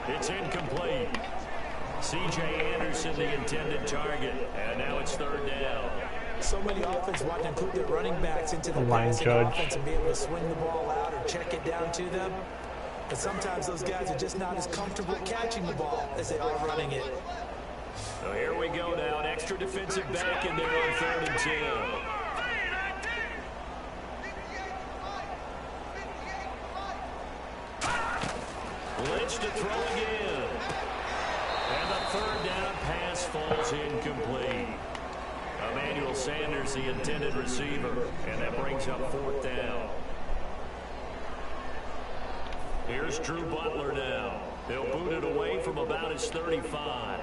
It's incomplete. C.J. Anderson, the intended target. And now it's third down. So many offenses want to put their running backs into the Line passing judge. offense and be able to swing the ball out or check it down to them. But sometimes those guys are just not as comfortable catching the ball as they are running it. So here we go now. An extra defensive back in there on 3rd and 10. Lynch to throw again. And the third down pass falls incomplete. Emmanuel Sanders, the intended receiver. And that brings up 4th down. Here's Drew Butler now. He'll boot it away from about his 35.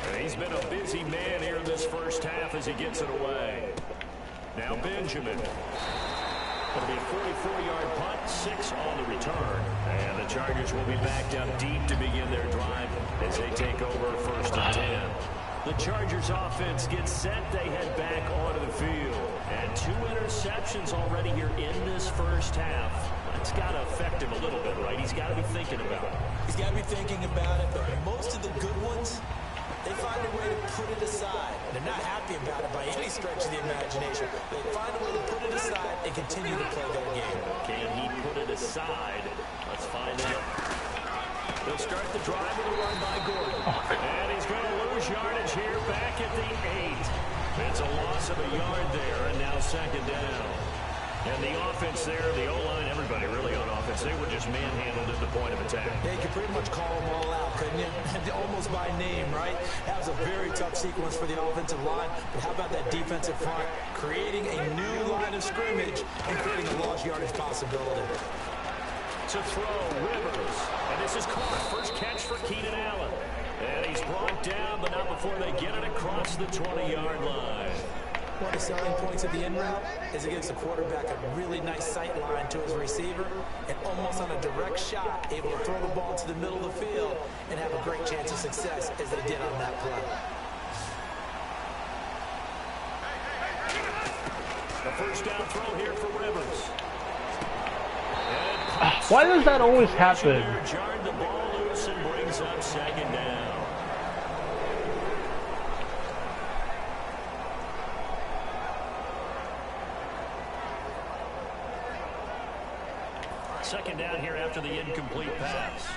And he's been a busy man here in this first half as he gets it away. Now Benjamin. It'll be a 44-yard punt, 6 on the return. And the Chargers will be backed up deep to begin their drive as they take over 1st and 10. The Chargers offense gets set. They head back onto the field. And 2 interceptions already here in this first half. That's got to affect him a little bit, right? He's got to be thinking about it. He's got to be thinking about it, but most of the good ones, they find a way to put it aside. They're not happy about it by any stretch of the imagination. They find a way to put it aside and continue to play their game. Can he put it aside? Let's find out. They'll start the drive with a run by Gordon. And he's going to lose yardage here back at the 8. It's a loss of a yard there, and now 2nd down. And the offense there, the O-line, everybody really on offense, they were just manhandled at the point of attack. Yeah, you could pretty much call them all out, couldn't you? Almost by name, right? That was a very tough sequence for the offensive line. But how about that defensive front creating a new line of scrimmage and creating a lost yardage possibility? To throw, Rivers. And this is caught. First catch for Keenan Allen. And he's brought down, but not before they get it across the 20-yard line. One of the selling points of the in route is it gives the quarterback a really nice sight line to his receiver and almost on a direct shot able to throw the ball to the middle of the field and have a great chance of success as they did on that play. The first down throw here for Rivers. Why does that always happen? Jarred the ball loose and brings up second down. Second down here after the incomplete pass.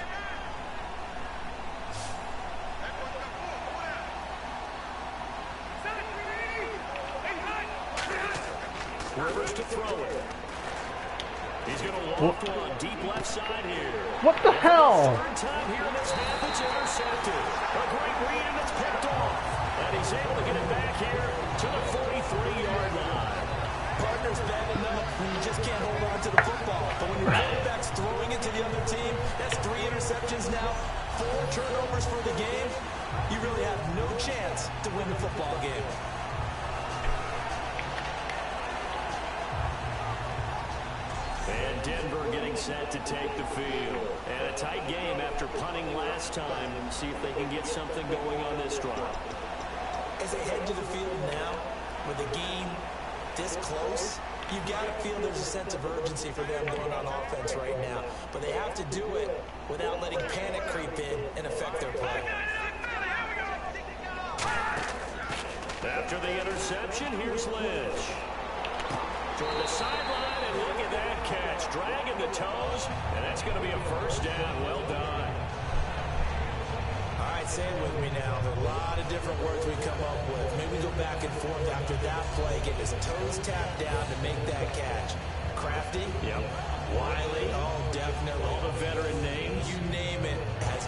Rivers to throw it. He's going to loft one deep left side here. What the hell? Third time here in this half, it's intercepted. A great read and it's picked off. And he's able to get it back here to the 43-yard line. Partners backing them up when you just can't hold on to the football. But when your quarterback's throwing it to the other team, that's 3 interceptions now, 4 turnovers for the game. You really have no chance to win the football game. And Denver getting set to take the field. And a tight game after punting last time. And see if they can get something going on this drive. As they head to the field now, with the game this close, you've got to feel there's a sense of urgency for them going on offense right now. But they have to do it without letting panic creep in and affect their play. After the interception, here's Lynch. Toward the sideline, and look at that catch. Dragging the toes, and that's going to be a first down. Well done. All right, say it with me now. There are a lot of different words we come up with. Maybe go back and forth after that play. Get his toes tapped down to make that catch. Crafty? Yep. Wiley? Oh, definitely. All the veteran names. You name it. Has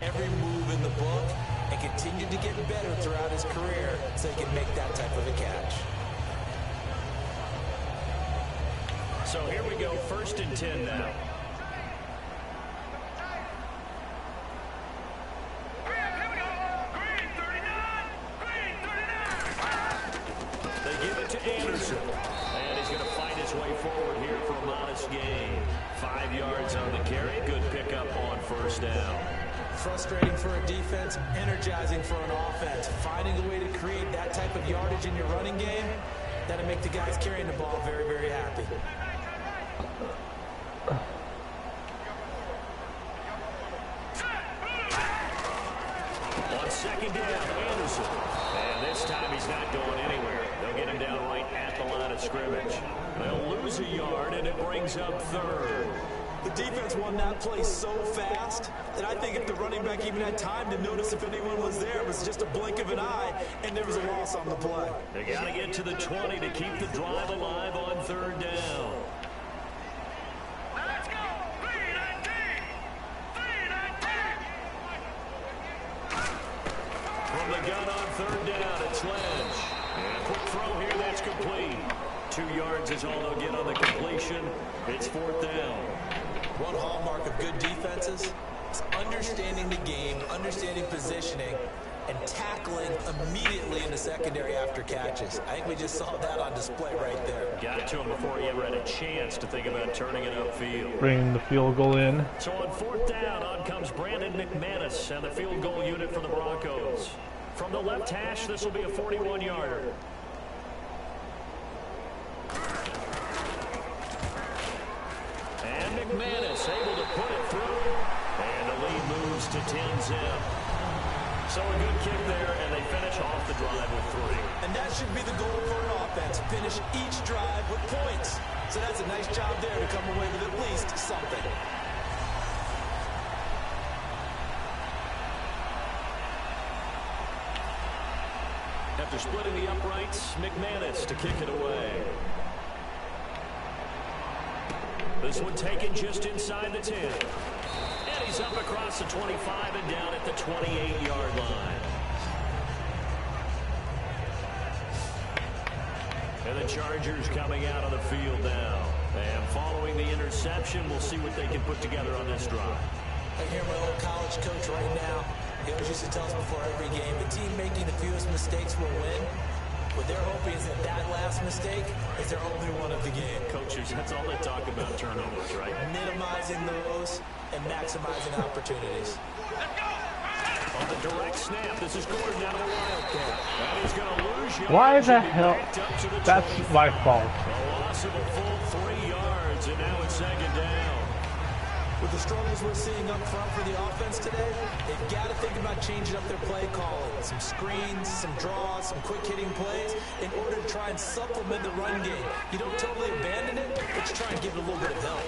every move in the book and continued to get better throughout his career so he can make that type of a catch. So here we go, 1st and 10 now. They give it to Anderson. And he's going to fight his way forward here for a modest gain. 5 yards on the carry. Good pickup on 1st down. Frustrating for a defense, energizing for an offense. Finding a way to create that type of yardage in your running game, that'll make the guys carrying the ball very, very happy. On 2nd down, Anderson. And this time he's not going anywhere. They'll get him down right at the line of scrimmage. They'll lose a yard, and it brings up 3rd. The defense won that play so fast that I think if the running back even had time to notice if anyone was there, it was just a blink of an eye, and there was a loss on the play. They got to get to the 20 to keep the drive alive on 3rd down. Let's go! 3-19! 3-19! From the gun on 3rd down, it's Lynch. And a quick throw here, that's complete. 2 yards is all they'll get on the completion. It's 4th down. One hallmark of good defenses is understanding the game, understanding positioning, and tackling immediately in the secondary after catches. I think we just saw that on display right there. Got to him before he ever had a chance to think about turning it upfield. Bringing the field goal in. So on 4th down, on comes Brandon McManus and the field goal unit for the Broncos. From the left hash, this will be a 41-yarder. And McManus able to put it through. And the lead moves to 10-zip. So a good kick there, and they finish off the drive with 3. And that should be the goal for an offense. Finish each drive with points. So that's a nice job there to come away with at least something. After splitting the uprights, McManus to kick it away. This one taken just inside the 10. And he's up across the 25 and down at the 28-yard line. And the Chargers coming out of the field now. And following the interception, we'll see what they can put together on this drive. I hear my old college coach right now. He always used to tell us before every game, the team making the fewest mistakes will win. What they're hoping is that last mistake is their only one of the game. Coaches, that's all they talk about, turnovers, right? Minimizing those and maximizing opportunities. On the direct snap, this is Gordon out of the Wildcat. And he's going to lose you. Why the hell? That's my fault. A loss loss of a full 3 yards, and now it's second down. With the struggles we're seeing up front for the offense today, they've got to think about changing up their play calling. Some screens, some draws, some quick-hitting plays in order to try and supplement the run game. You don't totally abandon it, but you try and give it a little bit of help.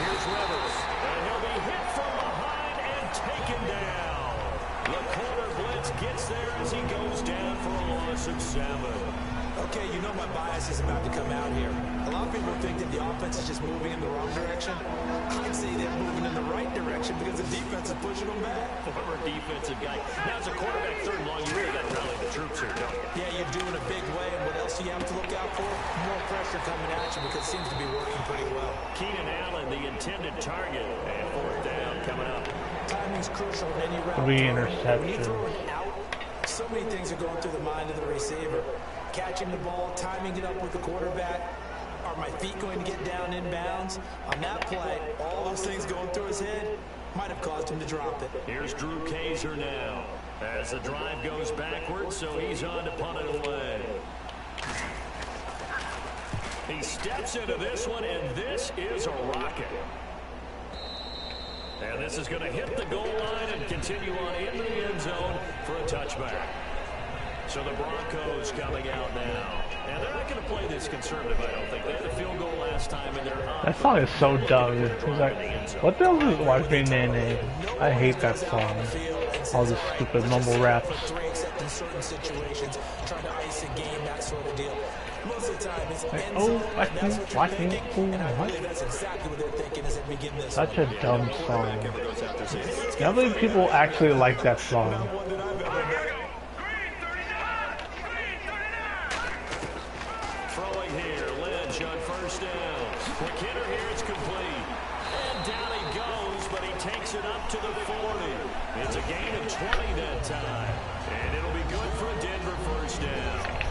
Here's Rivers, and he'll be hit from behind and taken down. The corner blitz gets there as he goes down for a loss of 7. Okay, you know my bias is about to come out here. A lot of people think that the offense is just moving in the wrong direction. I'd say they're moving in the right direction because the defense is pushing them back. Former defensive guy. Now, as a quarterback, third and long, you really got to rally the troops here, don't you? Yeah, you do in a big way. And what else do you have to look out for? More pressure coming at you because it seems to be working pretty well. Keenan Allen, the intended target, and fourth down coming up. Timing's crucial in any route. 3 When you interceptions. throw it out, so many things are going through the mind of the receiver. Catching the ball, timing it up with the quarterback. Are my feet going to get down inbounds? On that play, all those things going through his head might have caused him to drop it. Here's Drew Kaiser now as the drive goes backwards, so he's on to punt it away. He steps into this one, and this is a rocket. And this is going to hit the goal line and continue on into the end zone for a touchback. So the Broncos coming out now. And they're not going to play this conservative, I don't think. They had a field goal last time, and they're on. That song is so dumb. It's like, what the hell is Watch Me Nene? I hate that song. All this stupid mumble rap. In certain situations, trying to ice a game, that sort of deal. Most of the time, it's Like, end oh, zone, watch and me, that's what watch you're me. thinking. And I What? believe that's exactly what they're thinking as they begin this. Such a dumb song. How many people actually like that song? Throwing here, Lynch on first down. McKinnon here, it's complete. And down he goes, but he takes it up to the 40. It's a gain of 20 that time. And it'll be good for a Denver first down.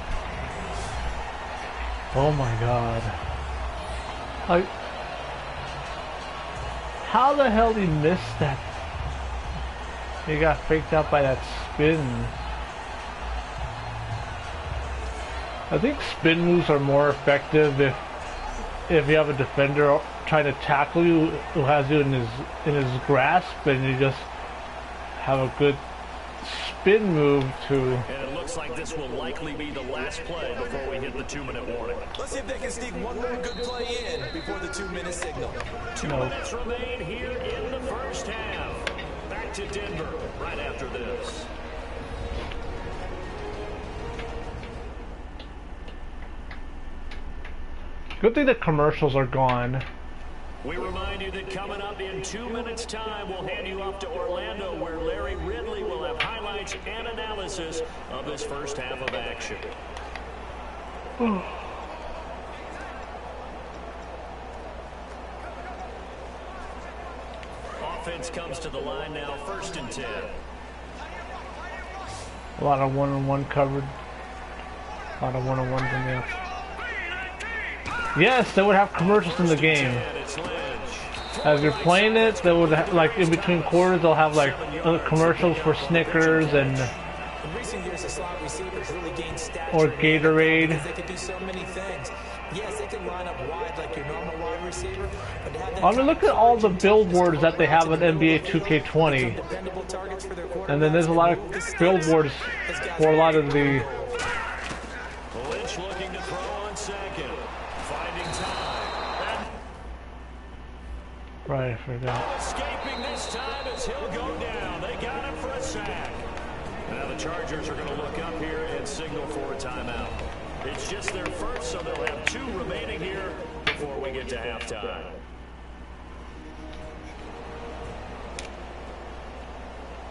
Oh my god. Like, how the hell did he miss that? He got faked out by that spin. I think spin moves are more effective if you have a defender trying to tackle you who has you in his grasp, and you just have a good spin move to. And it looks like this will likely be the last play before we hit the 2-minute warning. Let's see if they can sneak one more good play in before the 2-minute signal. 2 minutes remain here in the first half. Back to Denver right after this. Good thing the commercials are gone. We remind you that coming up in 2 minutes' time, we'll hand you off to Orlando, where Larry Ridley will have highlights and analysis of this first half of action. Offense comes to the line now, 1st and 10. A lot of one-on-one covered. A lot of one-on-ones in there. Yes, they would have commercials in the game. As you're playing it, they would have, like, in between quarters, they'll have like commercials for Snickers and In recent years, the slot receivers really gained stature or Gatorade. because they could do so many things. Yes, they can line up wide like your normal wide receiver, but to have that I mean, look at all the billboards that they have in NBA 2K20, dependable targets for their quarterback. and then there's a lot of billboards for a lot of the. Lynch looking to throw on second. Finding time. Right, I forgot. Escaping this time as he'll go down. They got him for a sack. Now the Chargers are going to look up here and signal for a timeout. It's just their first, so they'll have 2 remaining here before we get to halftime.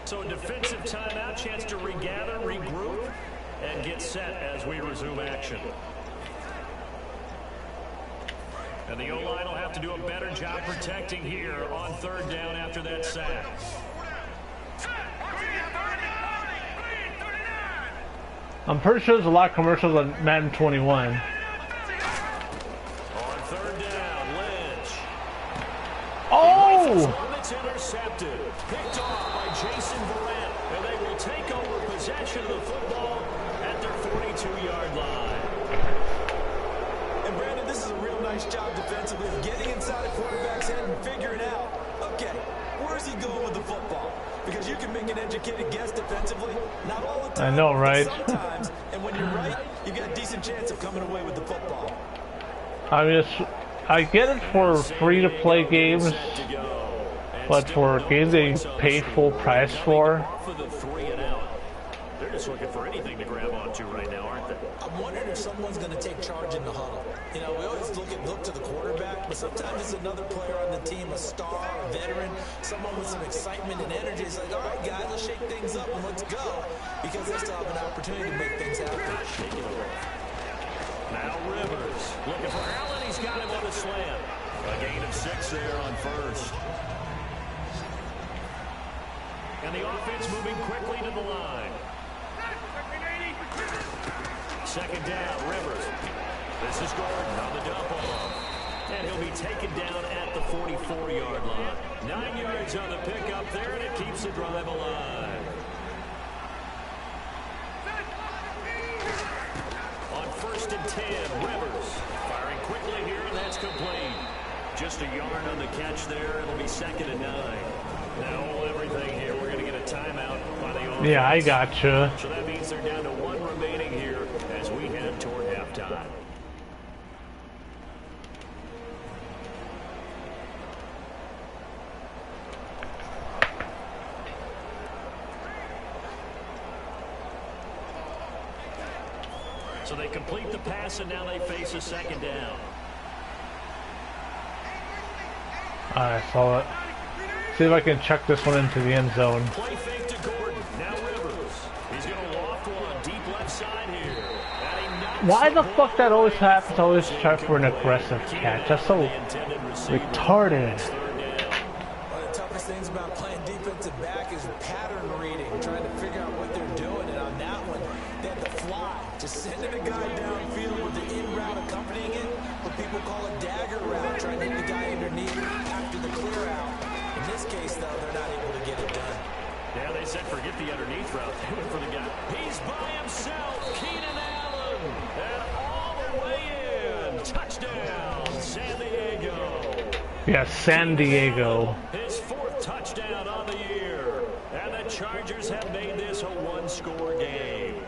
So a defensive timeout, chance to regather, regroup, and get set as we resume action. And the O-line will have to do a better job protecting here on 3rd down after that sack. I'm pretty sure there's a lot of commercials on Madden 21. On 3rd down, Lynch. Oh! It's intercepted. Picked off by Jason Verrett. And they will take over possession of the football at their 42-yard line. And Brandon, nice job defensively of getting inside a quarterback's head and figuring out, okay, where's he going with the football? Because you can make an educated guess defensively, not all the time. I know, right? But sometimes, and when you're right, you got a decent chance of coming away with the football. I get it for free-to-play games, but for games they pay full price for. They're just looking for anything to grab onto right now, aren't they? I'm wondering if someone's going to take charge in the huddle. You know, we always look to the quarterback, but sometimes it's another player on the team, a star, a veteran, someone with some excitement and energy. It's like, all right, guys, let's shake things up and let's go, because they still have an opportunity to make things happen. Now Rivers looking for Allen. He's got him on the slam. A gain of 6 there on first. And the offense moving quickly to the line. Second down, Rivers. This is Gordon on the dump off. And he'll be taken down at the 44-yard line. 9 yards on the pickup there, and it keeps the drive alive. On 1st and 10, Rivers firing quickly here, and that's complete. Just a yard on the catch there. It'll be 2nd and 9. Now everything here. We're going to get a timeout by the offense. Yeah, I gotcha. So that means they're down to 1 remaining here as we head toward halftime. So they complete the pass, and now they face a 2nd down. I saw it. See if I can check this one into the end zone. Play fake to Gordon. Now Rivers. He's going to loft one deep left side here. Why the fuck that always happens? I always try for an aggressive catch. That's so retarded. One of the toughest things about playing defensive back is pattern reading, trying to figure out what they're doing. And on that one, they had to fly, just sending a guy downfield with the in route accompanying it, what people call a dagger route, trying to hit the guy underneath after the clear out. In this case, though, they're not able to get it done. Yeah, they said forget the underneath route. They went for the guy. He's by himself. Keenan Allen. And all the way in. Touchdown, San Diego. Yeah, San Diego. His 4th touchdown on the year. And the Chargers have made this a 1-score game.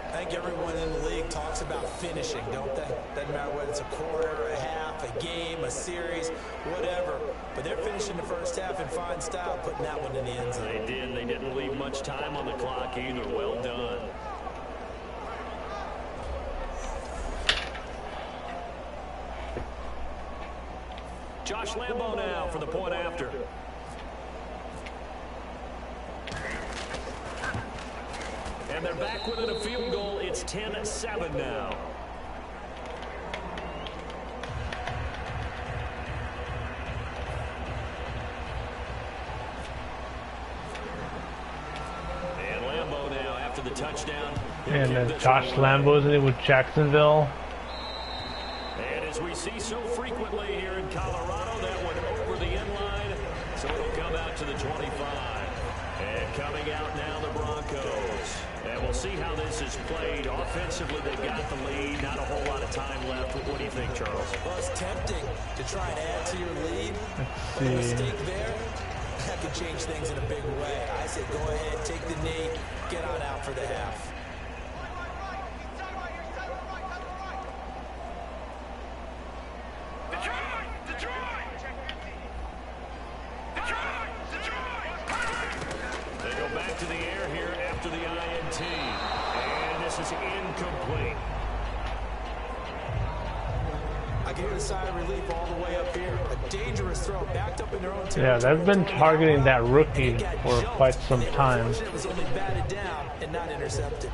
I think everyone in the league talks about finishing, don't they? Doesn't matter whether it's a quarter, a half, a game, a series, whatever. But they're finishing the first half in fine style, putting that one in the end zone. They did. They didn't leave much time on the clock either. Well done. Josh Lambo now for the point after. And they're back within a field goal. It's 10-7 now. And Lambo now after the touchdown. And then Josh Lambo's in it with Jacksonville. And as we see so frequently here in Colorado, that one over the end line. So it'll come out to the 25. And coming out now, the Broncos. And we'll see how this is played. Offensively, they've got the lead. Not a whole lot of time left. What do you think, Charles? Well, it's tempting to try and add to your lead. But a mistake there, that could change things in a big way. I say go ahead, take the knee, get on out for the half. They go back to the air here after the INT. And this is incomplete. I can hear the sigh of relief all the way up here. A dangerous throw, backed up in their own territory. Yeah, they've been targeting that rookie for quite some time. It was only batted down and not intercepted.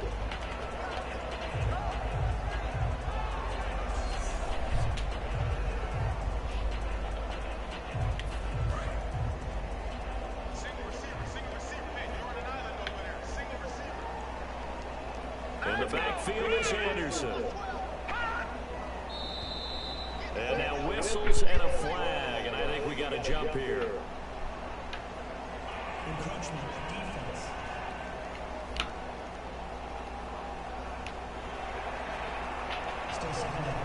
In the backfield is Anderson. And now whistles and a flag, and I think we got a jump here. Encroachment of defense. Still 2nd down.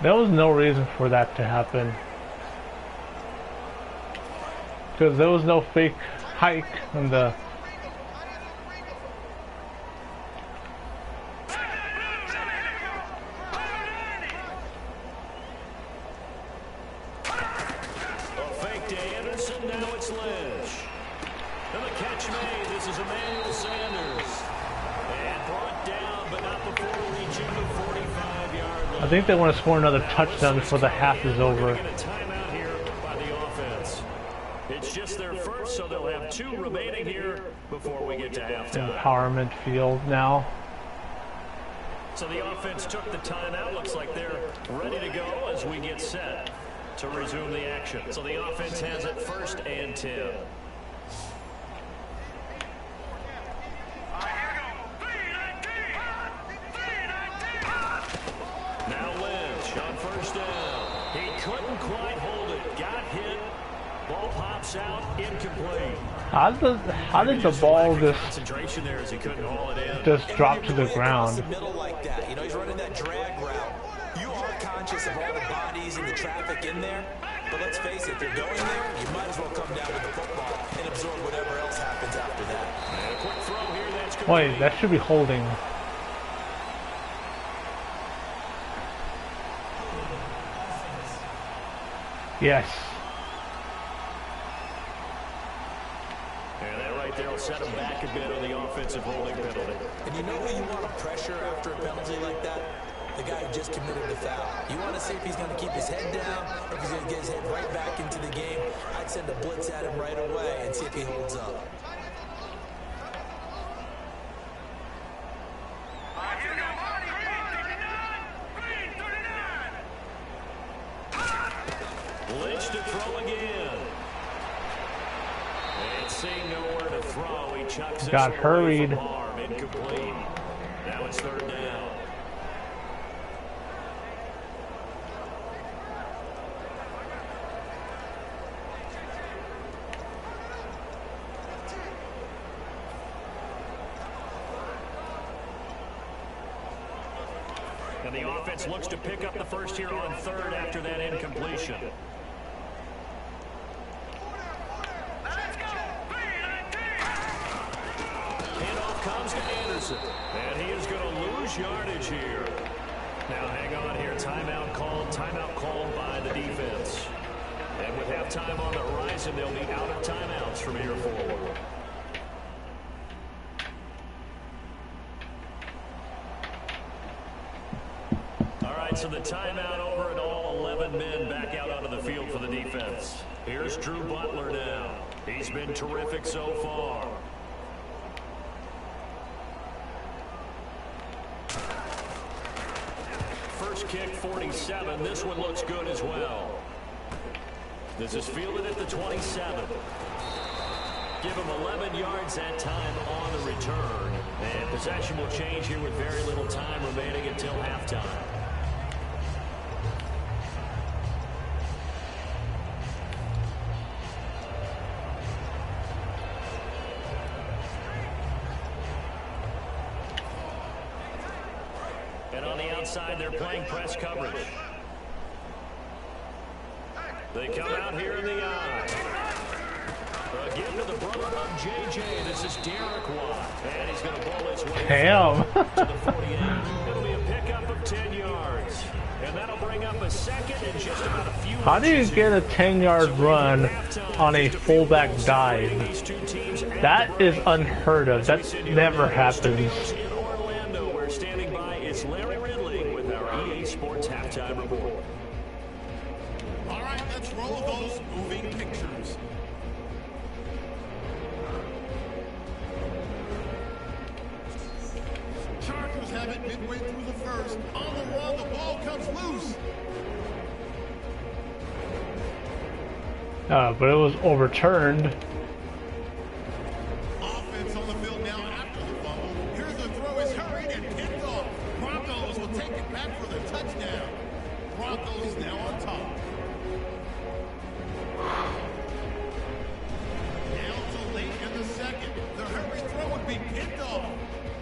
There was no reason for that to happen. Because there was no fake hike in the... I think they want to score another touchdown before the half is over. Timeout here by the offense. It's just their first, so they'll have 2 remaining here before we get to halftime. Empowerment field now. So the offense took the timeout. Looks like they're ready to go as we get set to resume the action. So the offense has it 1st and 10. Now Lynch on 1st down. He couldn't quite hold it. Got hit. Ball pops out. Incomplete. How did the ball just Concentration there as he couldn't haul it in. just drop to the ground? The middle like that. You know, he's running that drag route. You are conscious of all the bodies and the traffic in there. But let's face it, if you're going there, you might as well come down with the football and absorb whatever else happens after that. And a quick throw here. That's complete. Wait, that should be holding. Yes. And that right there will set him back a bit on the offensive holding penalty. And you know who you want to pressure after a penalty like that? The guy who just committed the foul. You want to see if he's going to keep his head down or if he's going to get his head right back into the game. I'd send a blitz at him right away and see if he holds up. Lynch to throw again. And seeing nowhere to throw, he chucks Got this hurried. away from arm. Incomplete. Now it's 3rd down. And the offense looks to pick up the first here on 3rd after that incompletion. Handoff comes to Anderson. And he is going to lose yardage here. Now hang on here. Timeout called by the defense. And with halftime on the horizon, they'll be out of timeouts from here forward. So the timeout over and all 11 men back out onto the field for the defense. Here's Drew Butler now. He's been terrific so far. First kick, 47. This one looks good as well. This is fielded at the 27. Give him 11 yards that time on the return. And possession will change here with very little time remaining until halftime. And on the outside, they're playing press coverage. They come out here in the eye. Again to the brother of JJ. This is Derek Watt. And he's going to bowl his way Damn. to the 48. It'll be a pickup of 10 yards. And that'll bring up a second and just about a few. How do you get a 10-yard run on a fullback dive? That is unheard of. That never happens. In Orlando, where standing by is Larry Ridley with our EA Sports halftime report. All right, let's roll those moving pictures. Chargers have it midway through the first. On the run, the ball comes loose. But it was overturned. Offense on the field now after the fumble. Here's the throw. It's hurried and picked off. Broncos will take it back for the touchdown. Broncos now on top. Down to late in the second. The hurry throw would be picked off.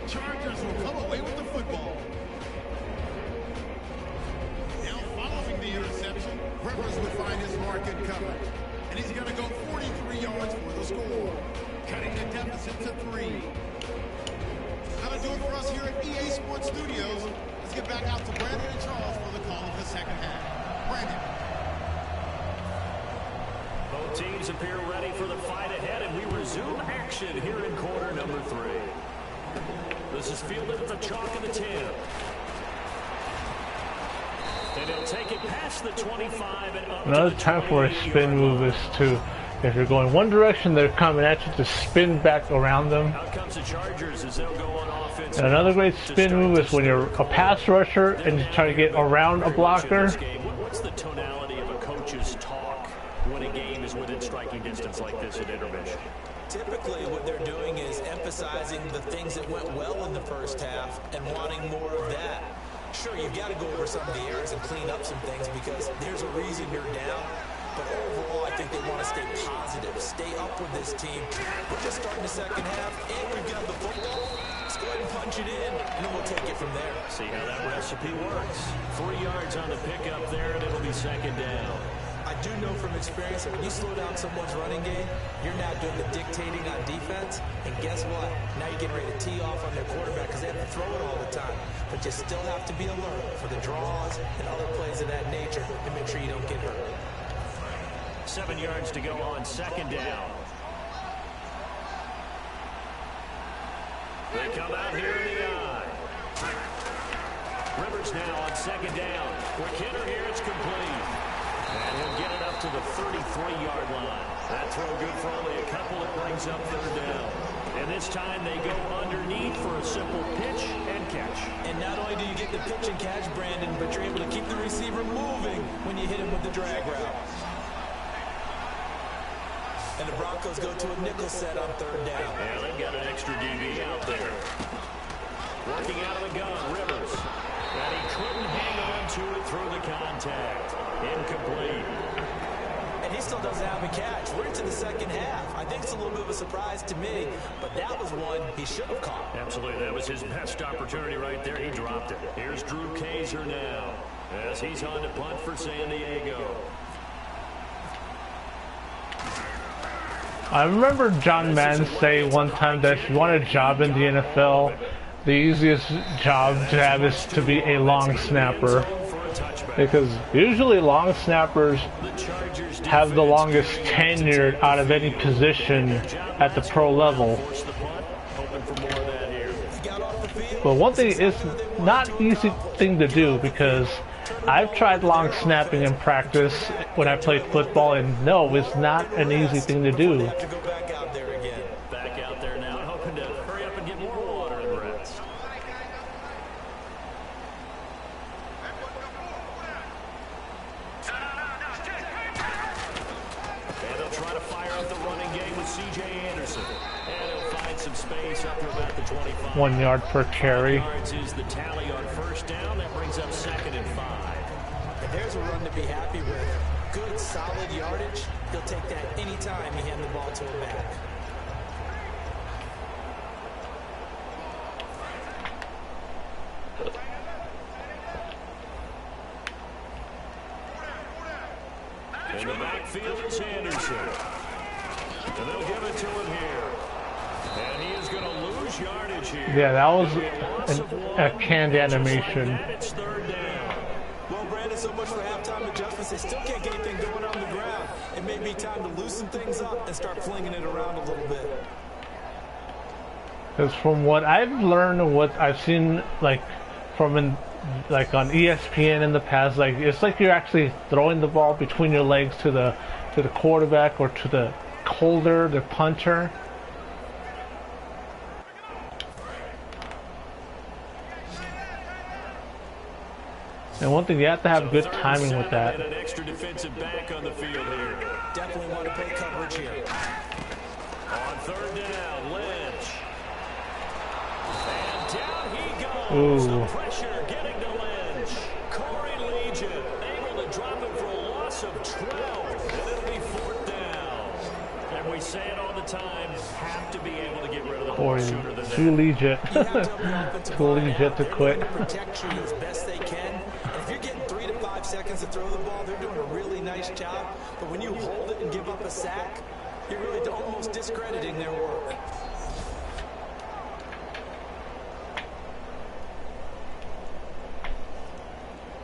Chargers will come away with the football. Now following to 3. That'll do it for us here at EA Sports Studios. Let's get back out to Brandon and Charles for the call of the second half. Brandon. Both teams appear ready for the fight ahead, and we resume action here in quarter number 3. This is fielded at the chalk of the 10. And he'll take it past the 25 and up. Another time for a spin move is to, if you're going one direction, they're coming at you, to spin back around them. Out comes the Chargers as they'll go on offense. And another great spin move is when you're a pass rusher and you try to get around a blocker. What's the tonality of a coach's talk when a game is within striking distance like this at intermission? Typically, what they're doing is emphasizing the things that went well in the first half and wanting more of that. Sure, you've got to go over some of the errors and clean up some things because there's a reason you're down. But overall, I think they want to stay positive, stay up with this team. We're just starting the second half, and we've got the football. Let's go ahead and punch it in, and then we'll take it from there. See how that recipe works. 3 yards on the pickup there, and it'll be second down. I do know from experience that when you slow down someone's running game, you're now doing the dictating on defense. And guess what? Now you're getting ready to tee off on their quarterback because they have to throw it all the time. But you still have to be alert for the draws and other plays of that nature to make sure you don't get hurt. 7 yards to go on second down. They come out here in the eye. Rivers now on second down. Quick hitter here, it's complete. And he'll get it up to the 33-yard line. That throw good for only a couple. It brings up third down. And this time they go underneath for a simple pitch and catch. And not only do you get the pitch and catch, Brandon, but you're able to keep the receiver moving when you hit him with the drag route. And the Broncos go to a nickel set on third down. Yeah, they've got an extra DB out there. Working out of the gun, Rivers. And he couldn't hang on to it through the contact. Incomplete. And he still doesn't have a catch. We're into the second half. I think it's a little bit of a surprise to me, but that was one he should have caught. Absolutely. That was his best opportunity right there. He dropped it. Here's Drew Kaiser now as he's on to punt for San Diego. I remember John Madden say one time that if you want a job in the NFL, the easiest job to have is to be a long snapper. Because usually long snappers have the longest tenure out of any position at the pro level. But one thing is not an easy thing to do, because I've tried long snapping in practice when I played football, and no, it's not an easy thing to do. Back out there now, hoping to hurry up and get more water and rest. And they'll try to fire up the running game with C.J. Anderson. And he'll find some space up to about the 25. 1 yard per carry. Yards is the tally on first down. That brings up second and 5. And there's a run to be happy with. Good, solid yardage. He'll take that anytime you hand the ball to him back. In the backfield is Anderson. And they'll give it to him here. And he is going to lose yardage here. Yeah, that was a canned animation. It's third down. Well, Brandon, so much for halftime adjustments. They still can't get anything going on the ground. It may be time to loosen things up and start flinging it around a little bit. Because from what I've learned and what I've seen, like on ESPN in the past, like it's like you're actually throwing the ball between your legs to the quarterback or to the holder, the punter. And one thing, you have to have good timing with that. An extra defensive back on the field here. Definitely want to play coverage here. On third down, Lynch. And down he goes. Ooh. The pressure getting to Lynch. Corey Legion able to drop him for a loss of 12. And it'll be fourth down. And we say it all the time, have to be able to get rid of the ball sooner than that. Too legit. Too legit to quit. Protect you as best they can. If you're getting 3 to 5 seconds to throw the ball, they're doing a really nice job. But when you hold it and give up a sack, you're really almost discrediting their work.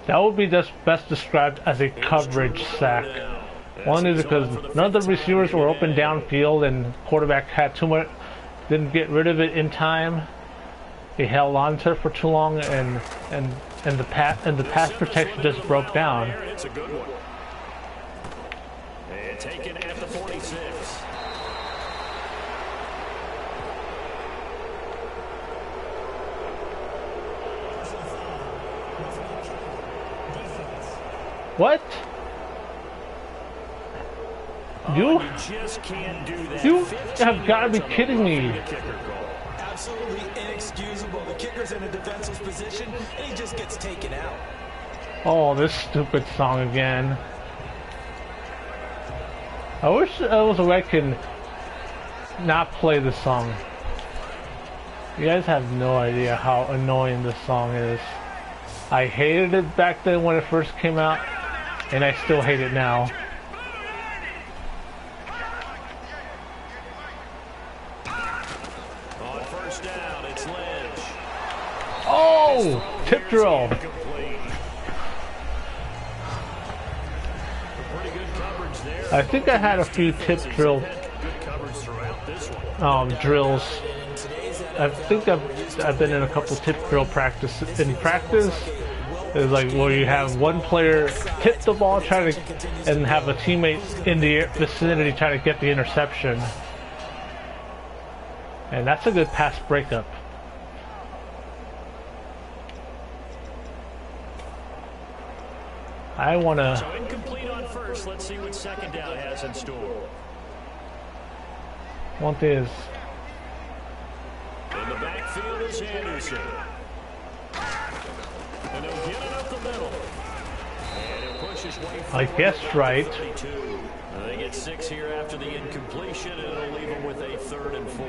That would be just best described as a coverage sack. One is because none of the receivers were open downfield and quarterback had too much, didn't get rid of it in time. He held on to it for too long, and the pass protection just broke down. It's a good one. And taken at the 46. What? You just can't do that. You have got to be kidding me. Absolutely inexcusable. The kicker's in a defensive position, and he just gets taken out. Oh, this stupid song again. I wish there was a way I can not play this song. You guys have no idea how annoying this song is. I hated it back then when it first came out, and I still hate it now. On first down, it's Lynch. Oh! Tip drill. I think I had a few tip drill drills. I think I've been in a couple tip drill practice. In practice, it's like where you have one player tip the ball, try to, and have a teammate in the vicinity try to get the interception. And that's a good pass breakup. I wanna. So incomplete on first. Let's see what second down has in store. One thing is. In the backfield is Anderson. And they'll get it up the middle. And he'll push his way I guess right. 32. They get 6 here after the incompletion, and it'll leave them with a 3rd and 4.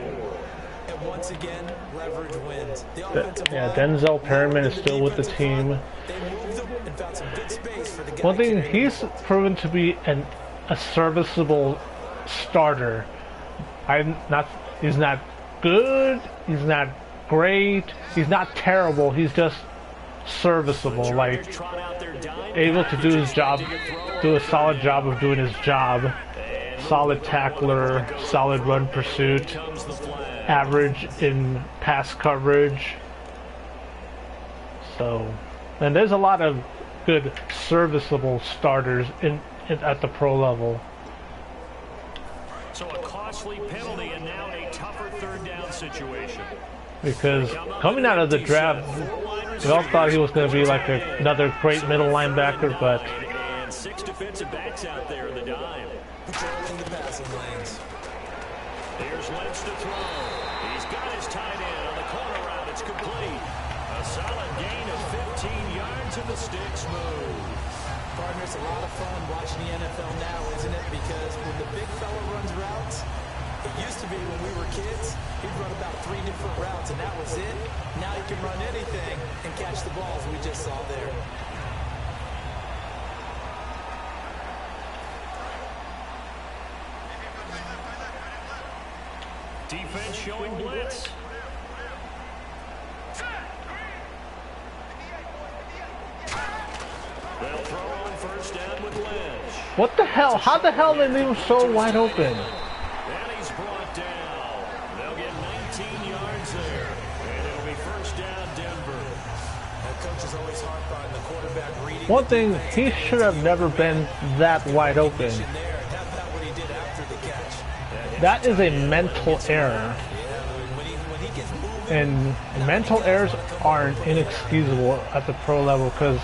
And once again, leverage wins. The offensive line, Denzel Perryman is still with the team. They moved them and found some good space for the One thing, he's proven to be a serviceable starter. He's not good, he's not great, he's not terrible, he's just serviceable, like able to do his job, do a solid job of doing his job. Solid tackler, solid run pursuit, average in pass coverage. So, and there's a lot of good serviceable starters at the pro level. So a costly penalty and now a tougher 3rd down situation. Because coming out of the draft, we all thought he was going to be like another great middle linebacker, but And 6 defensive backs out there in the dime. patrolling the passing lanes. Here's Lynch to throw. He's got his tight end on the corner route. It's complete. A solid gain of 15 yards and the sticks move. Partner, it's a lot of fun watching the NFL now, isn't it? Because when the big fella runs routes, it used to be when we were kids, he'd run about 3 different routes and that was it. Now he can run anything and catch the balls we just saw there. Defense showing blitz. They'll throw on first down with Lynch. what the hell? How the hell did they leave him so wide open? And he's brought down. They'll get 19 yards there. And it'll be first down, Denver. That coach is always harped on the quarterback reading. One thing, he should have never been that wide open. There, that's not what he did after the catch. That is a mental error. When he gets moving, And mental errors aren't inexcusable at the pro level because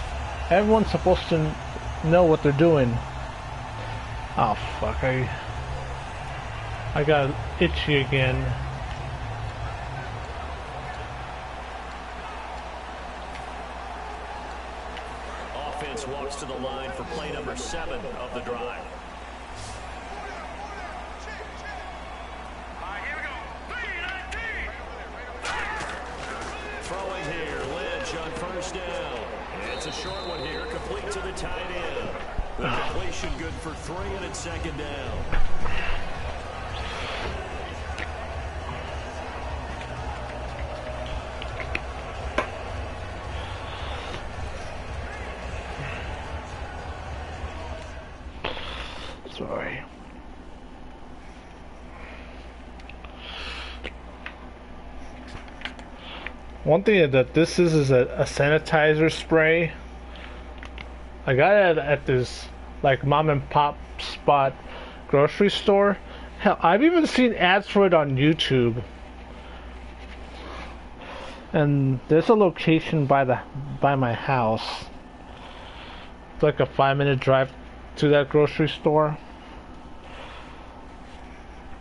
everyone's supposed to know what they're doing. Oh fuck, I got itchy again. Offense walks to the line for play number 7 of the drive. Throwing here, Lynch on first down. It's a short one here, complete to the tight end. The completion good for 3 and it's 2nd down. Sorry. One thing that this is a sanitizer spray. I got it at this like mom and pop spot grocery store. Hell, I've even seen ads for it on YouTube. And there's a location by my house. It's like a 5-minute drive to that grocery store.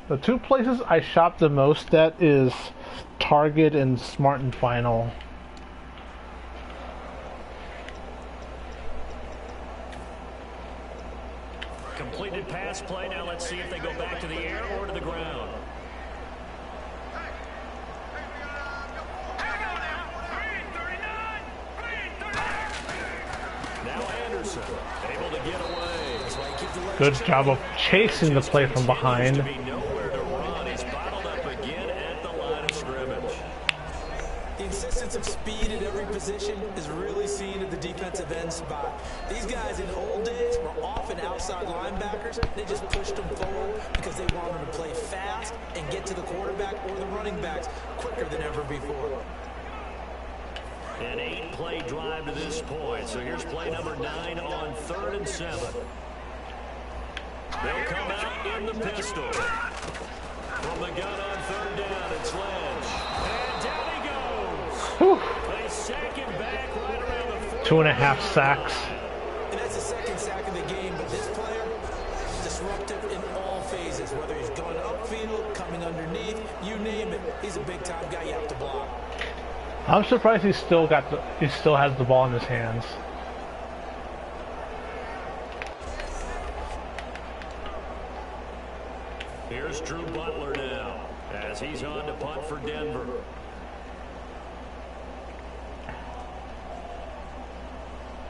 The two places I shop the most at is Target and Smart and Final. Completed pass play. Now let's see if they go back to the air or to the ground. Now Anderson able to get away. Good job of chasing the play from behind. Nowhere to run. He's bottled up again at the line of scrimmage. The insistence of speed at every position is really seen at the defensive end spot. These guys in old days were often outside linebackers. They just pushed them forward because they wanted to play fast and get to the quarterback or the running backs quicker than ever before. An 8-play drive to this point. So here's play number 9 on 3rd and 7. They'll come out in the pistol. From the gun on 3rd down, it's Lynch. And down he goes. Whew. They sack him back right around the 4. 2.5 sacks. And that's the second sack of the game, but this player is disruptive in all phases, whether he's going upfield, coming underneath, you name it. He's a big-time guy you have to block. I'm surprised he still has the ball in his hands. Here's Drew Butler now, as he's on to punt for Denver.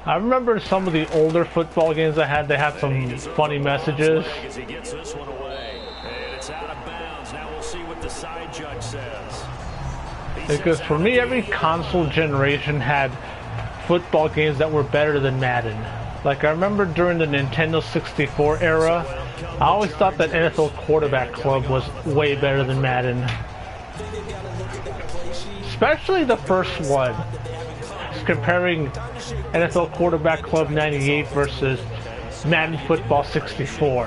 I remember some of the older football games I had. They had some funny messages. As he gets this one away, and it's out of bounds. Now we'll see what the side judge says. Because for me, every console generation had football games that were better than Madden. Like I remember during the Nintendo 64 era, I always thought that NFL Quarterback Club was way better than Madden. Especially the first one. Comparing NFL Quarterback Club 98 versus Madden Football 64.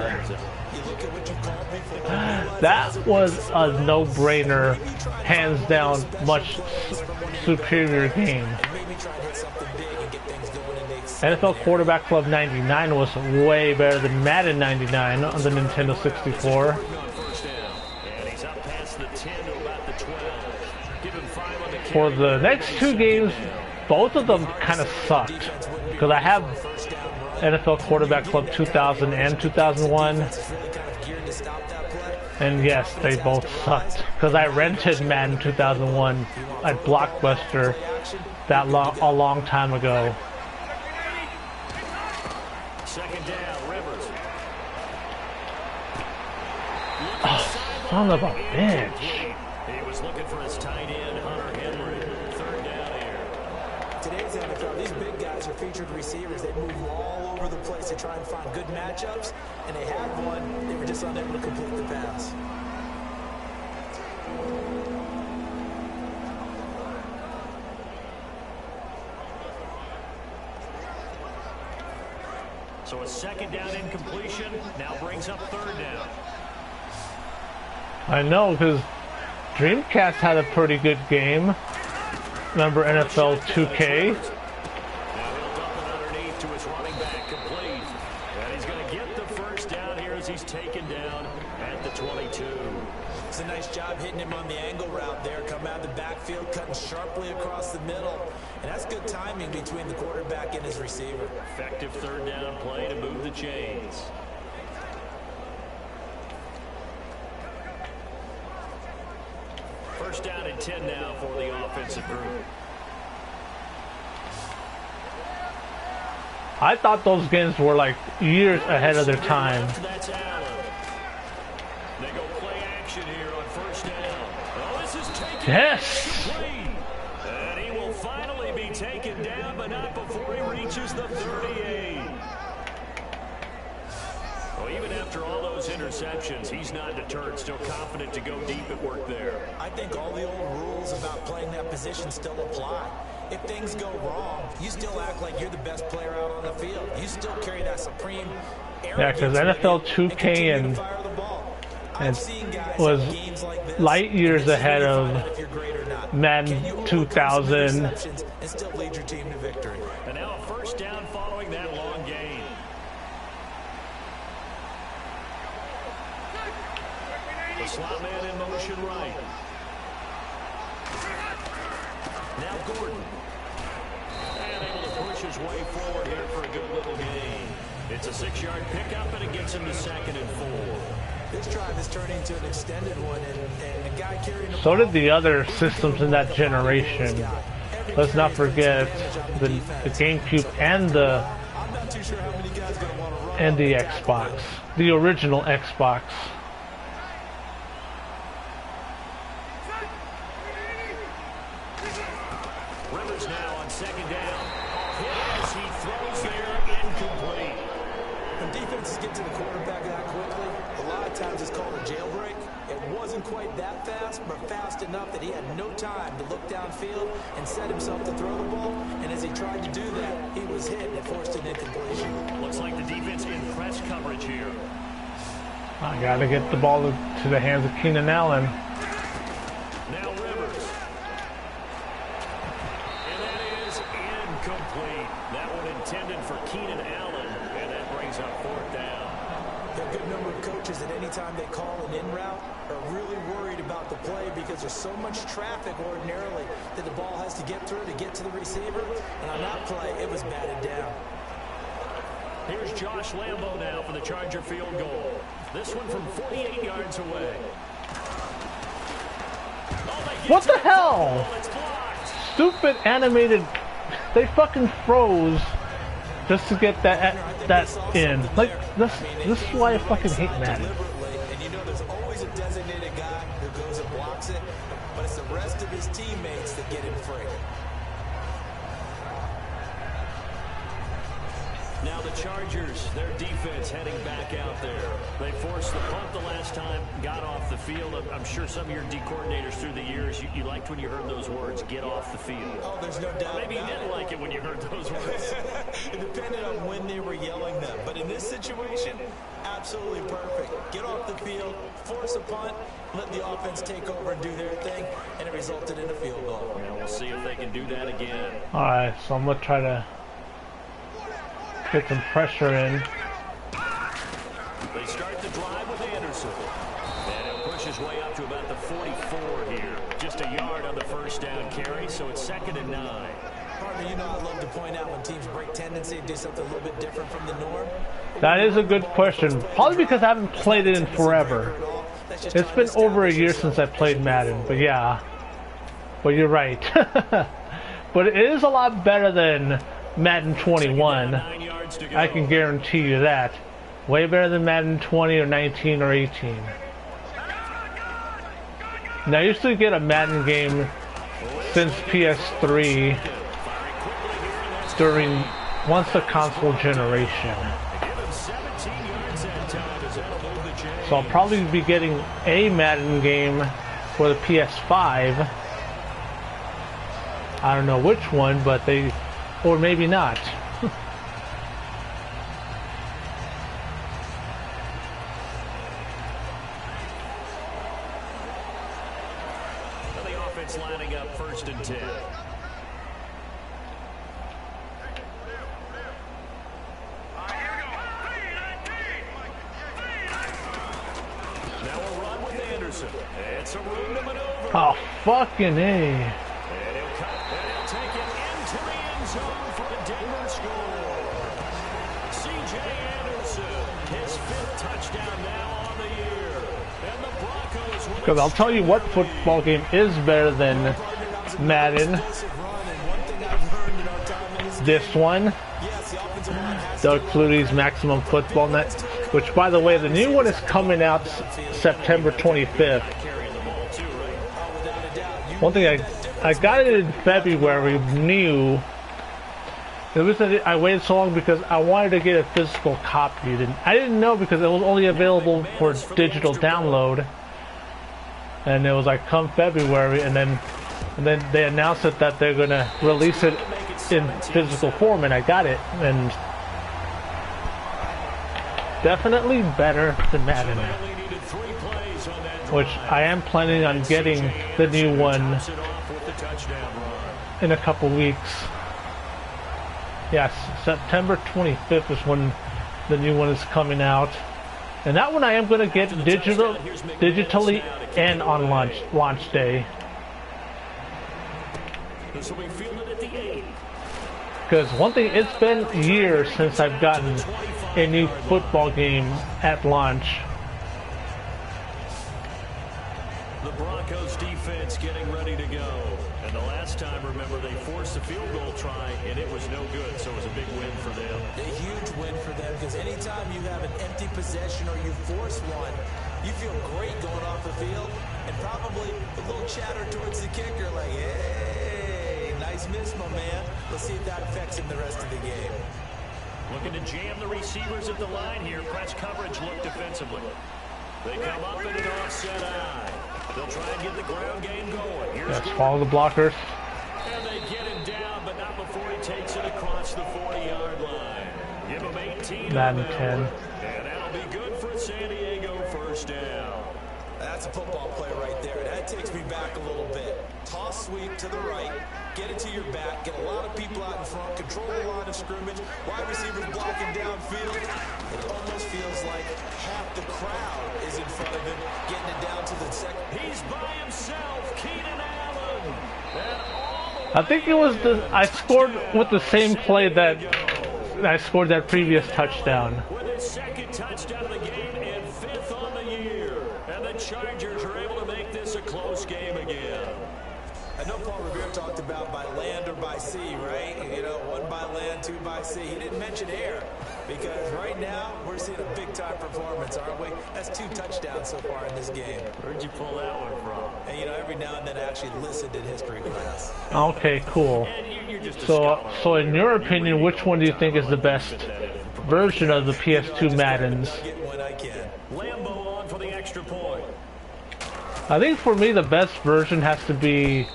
That was a no-brainer, hands down, much superior game. NFL Quarterback Club 99 was way better than Madden 99 on the Nintendo 64. For the next two games, both of them kind of sucked. Because I have NFL Quarterback Club 2000 and 2001. And yes, they both sucked. Because I rented Madden 2001 at Blockbuster a long time ago. Second down, Rivers. Oh, son of a bitch. He was looking for his tight end, Hunter Henry. Third down here. Today's NFL, these big guys are featured receivers. They move all over the place to try and find good matchups, and they had one. They were just unable to complete the pass. So a second down incompletion now brings up third down. I know, because Dreamcast had a pretty good game. Remember NFL 2K? Now he'll dump it underneath to his running back, complete. And he's going to get the first down here as he's taken down at the 22. It's a nice job hitting him on the angle route there. Come out of the backfield, cutting sharply across the middle. And that's good timing between the quarterback and his receiver. Effective third down play to move the chains. First down and 10 now for the offensive group. I thought those games were like years ahead of their time. That's Allen. They go play action here on first down. Oh, this is taken. Yes! And he will finally be taken down, but not before he reaches the 38. Well, even after all those interceptions, he's not deterred, still confident to go deep at work there. I think all the old rules about playing that position still apply. If things go wrong, you still act like you're the best player out on the field. You still carry that supreme Yeah, because NFL 2K and was light years ahead of Madden 2000. And still lead your team to victory. And now a first down following that long gain. The slot man in motion right. Now Gordon. And able to push his way forward here for a good little gain. It's a 6-yard pickup, and it gets him to 2nd and 4. This drive is turning into an extended one, and the guy carrying the So did the other systems in that generation. Let's not forget the GameCube and the Xbox, the original Xbox. Rivers now on 2nd down. Hits, he throws there, incomplete. When defenses get to the quarterback that quickly, a lot of times it's called a jailbreak. It wasn't quite that fast, but fast enough that he had no time to look downfield and set himself to throw the ball. And as he tried to do that, he was hit and forced an incompletion. Looks like the defense in press coverage here. I gotta get the ball to the hands of Keenan Allen. Now Rivers. And that is incomplete. That one intended for Keenan Allen, and that brings up 4th down. A good number of coaches at any time they call an in route are really worried about the play because there's so much traffic ordinarily that the ball has to get through to get to the receiver. And on that play, it was batted down. Here's Josh Lambo now for the Charger field goal. This one from 48 yards away. What the hell? Stupid animated. They fucking froze just to get that in. Like this is why I fucking hate Madden. And you know there's always a designated guy who goes and blocks it, but it's the rest of his teammates that get in free. Now the Chargers, their defense heading back out there. They forced the punt the last time, got off the field. I'm sure some of your D coordinators through the years, you liked when you heard those words, get off the field. Oh, there's no doubt. Maybe you didn't like it when you heard those words. It depended on when they were yelling them. But in this situation, absolutely perfect. Get off the field, force a punt, let the offense take over and do their thing, and it resulted in a field goal. And we'll see if they can do that again. Alright, so I'm gonna try to get some pressure in. They start the drive with Anderson. And he'll push his way up to about the 44 here. Just a yard on the first down carry, so it's 2nd and 9. Partner, you know I love to point out when teams break tendency and do something a little bit different from the norm. That is a good question. Probably because I haven't played it in forever. It's been over a year since I played Madden, but yeah. But you're right. But it is a lot better than Madden 21. I can guarantee you that. Way better than Madden 20 or 19 or 18. Now I used to get a Madden game since PS3 during once the console generation. So I'll probably be getting a Madden game for the PS5. I don't know which one, but they, or maybe not. The offense lining up 1st and 10. Now a run with Anderson. It's a room to maneuver. Oh, fucking A. And he'll cut, and he'll take it into the end zone for the Denver score. C.J. Anderson, his 5th touchdown now on the year. And the Broncos will... Because I'll tell you what football game is better than Madden. This one. Doug Flutie's Maximum Football Net. Which, by the way, the new one is coming out September 25th. One thing I got it in February new. The reason I waited so long because I wanted to get a physical copy. And I didn't know because it was only available for digital download. And it was like come February, and then they announced it that they're gonna release it in physical form, and I got it, and definitely better than Madden, which I am planning on getting the new one in a couple weeks. Yes, September 25th is when the new one is coming out. And that one I am going to get digitally and on launch day. Because one thing, it's been years since I've gotten a new football game at launch. The Broncos defense getting ready to go. And the last time, remember, they forced a field goal try, and it was no good, so it was a big win for them. A huge win for them, because anytime you have an empty possession or you force one, you feel great going off the field, and probably a little chatter towards the kicker like, hey, nice miss, my man. Let's see if that affects him the rest of the game. Looking to jam the receivers at the line here. Press coverage look defensively. They come up in an offset eye. They'll try and get the ground game going. Let's follow the blockers. And they get him down, but not before he takes it across the 40-yard line. Give him 18. Madden 10. And that'll be good for San Diego first down. That's a football play right there. That takes me back a little bit. Toss sweep to the right. Get it to your back. Get a lot of people out in front. Control the line of scrimmage. Wide receivers blocking downfield. It almost feels like half the crowd is in front of him, getting it down to the second. He's by himself. Keenan Allen. I think it was I scored with the same play that I scored that previous touchdown. With his second touchdown of the game and 5th on the year. And the Chargers are able to make this a close game again. I know Paul Revere talked about by land or by sea, right? You know, one by land, two by sea. He didn't mention air, because right now we're seeing a big-time performance, aren't we? That's 2 touchdowns so far in this game. Where'd you pull that one from? And, you know, every now and then I actually listened in history class. Okay, cool. So in your opinion, which one do you think is the best version of the PS2 Maddens? Lambo on for the extra point. I think for me the best version has to be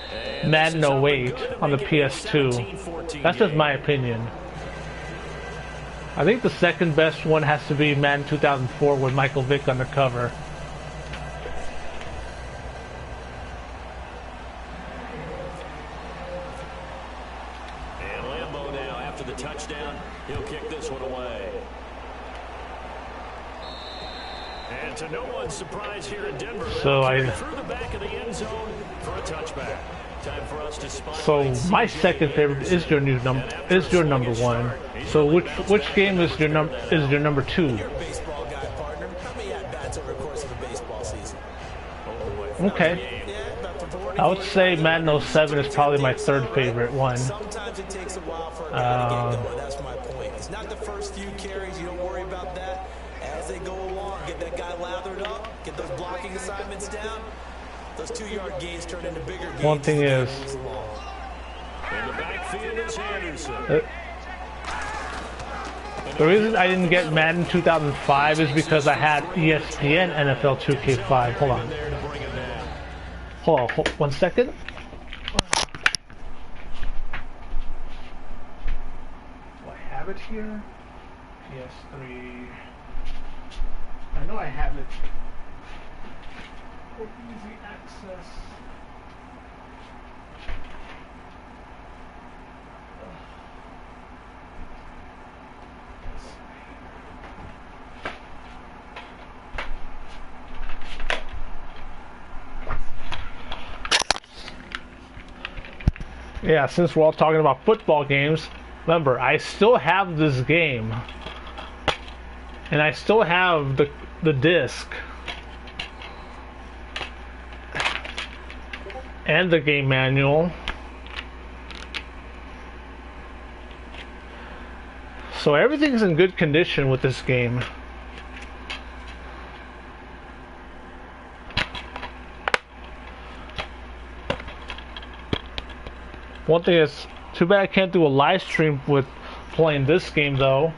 Madden 08 on the PS2. That's just my opinion. I think the second best one has to be Madden 2004 with Michael Vick on the cover. And Lambo now, after the touchdown, he'll kick this one away. And to no one's surprise here in Denver, so through the back of the end zone for a touchback. Time for us to so my second favorite is your number one. So which game is your number 2? You're a baseball guy, partner. How many at-bats over the course of a baseball season? Okay. Yeah, I would say Madden 07 is probably my third favorite one. Sometimes it takes a while for a guy to get going. That's my point. It's not the first few carries. You don't worry about that. As they go along, get that guy lathered up, get those blocking assignments down. Those 2-yard gains turn into bigger gains. One thing is, in the backfield is Anderson. The reason I didn't get Madden 2005 is because I had ESPN NFL 2K5. Hold on. Hold on, 1 second. Do I have it here? PS3. I know I have it. For easy access. Yeah, since we're all talking about football games, remember, I still have this game. And I still have the disc. And the game manual. So everything's in good condition with this game. One thing is, too bad I can't do a live stream with playing this game though.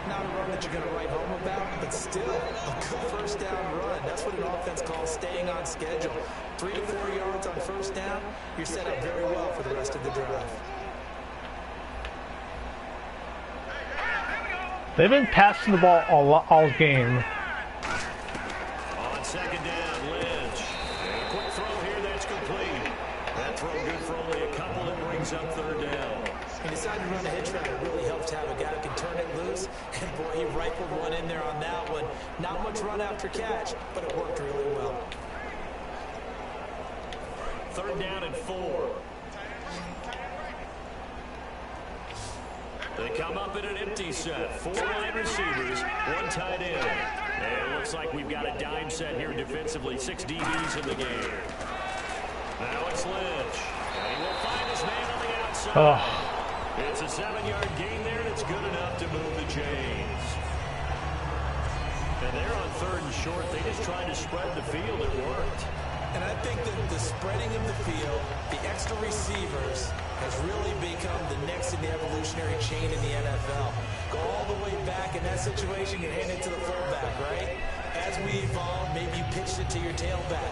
Not a run that you're going to write home about, but still a good first down run. That's what an offense calls staying on schedule. 3 to 4 yards on first down, you're set up very well for the rest of the drive. They've been passing the ball all game. On second down, Lynch. And a quick throw here that's complete. That throw good for only a couple that brings up third down. He decided to run a hitch route. It really helps to have a guy who can turn it loose. And boy, he rifled one in there on that one. Not much run after catch, but it worked really well. Third down and 4. They come up in an empty set. 4 wide receivers, 1 tight end. And it looks like we've got a dime set here defensively. 6 DBs in the game. Now it's Lynch. And he will find his man on the outside. It's a 7-yard gain there, and it's good enough to move the chains. And they're on third and short. They just tried to spread the field. It worked. And I think that the spreading of the field, the extra receivers, has really become the next in the evolutionary chain in the NFL. Go all the way back in that situation, you hand it to the fullback, right? As we evolve, maybe you pitched it to your tailback.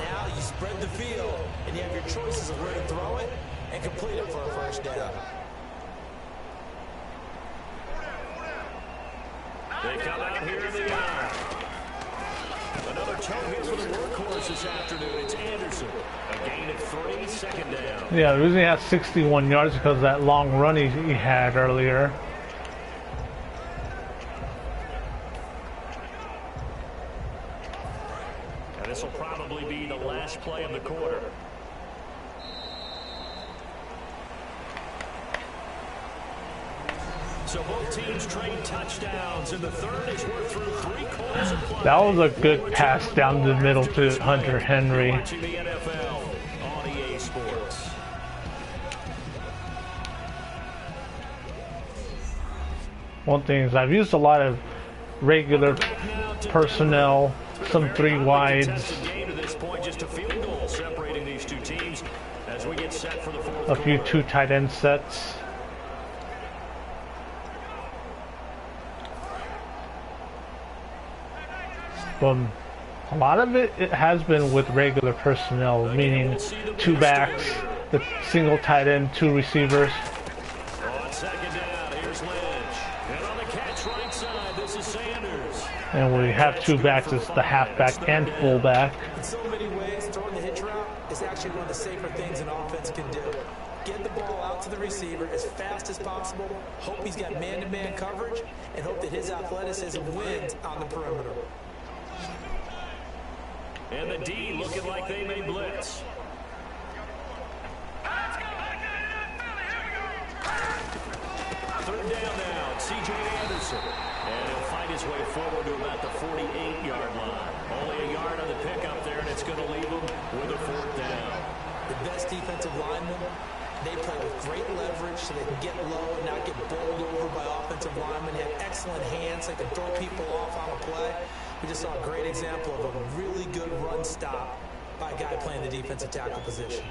Now you spread the field, and you have your choices of where to throw it and complete it for a first down. They come out here in the eye. Another toe hit for the workhorse this afternoon. It's Anderson. A gain of 3, second down. Yeah, the reason he has 61 yards because of that long run he had earlier. And this will probably be the last play of the quarter. So both teams trade touchdowns, and the third is worth through 3 quarters of play. That was a good pass down the middle to Hunter Henry. Watching the NFL on EA Sports. One thing is I've used a lot of regular personnel, some 3 wides, Just a field goal separating these 2 teams as we get set for the fourth a few quarter. 2 tight end sets. A lot of it has been with regular personnel, meaning 2 backs, the single tight end, 2 receivers. On second down, here's Lynch. And on the catch right side, this is Sanders. And when we have 2 backs, it's the halfback and fullback. In so many ways, throwing the hitch route is actually one of the safer things an offense can do. Get the ball out to the receiver as fast as possible, hope he's got man-to-man coverage, and hope that his athleticism wins on the perimeter. And the D looking like they may blitz. Third down now, it's C.J. Anderson. And he'll find his way forward to about the 48-yard line. Only a yard on the pickup there, and it's going to leave him with a 4th down. The best defensive linemen, they play with great leverage so they can get low and not get bowled over by offensive linemen. They have excellent hands. They can throw people off on a play. We just saw a great example of a really good run stop by a guy playing the defensive tackle position.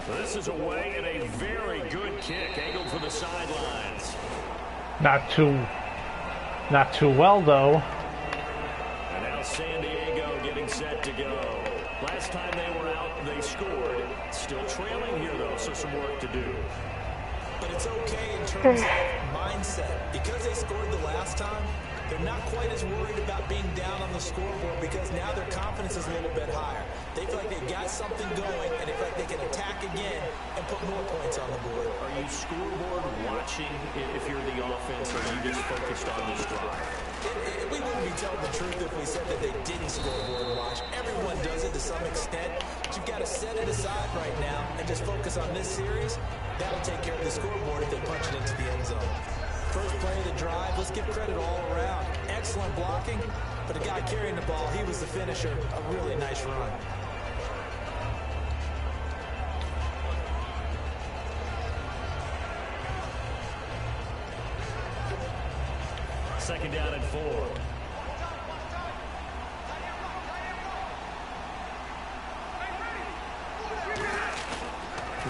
This is away and a very good kick, angled for the sidelines. Not too well though. And now San Diego getting set to go. Last time they were out, they scored. Still trailing here though, so some work to do. But it's okay in terms of mindset. Because they scored the last time, they're not quite as worried about being down on the scoreboard because now their confidence is a little bit higher. They feel like they've got something going, and they feel like they can attack again and put more points on the board. Are you scoreboard watching if you're the offense, or are you just focused on this drive? We wouldn't be telling the truth if we said that they didn't scoreboard watch. Everyone does it to some extent. But you've got to set it aside right now and just focus on this series. That'll take care of the scoreboard if they punch it into the end zone. First play of the drive, let's give credit all around. Excellent blocking, but the guy carrying the ball, he was the finisher. A really nice run. Second down and 4.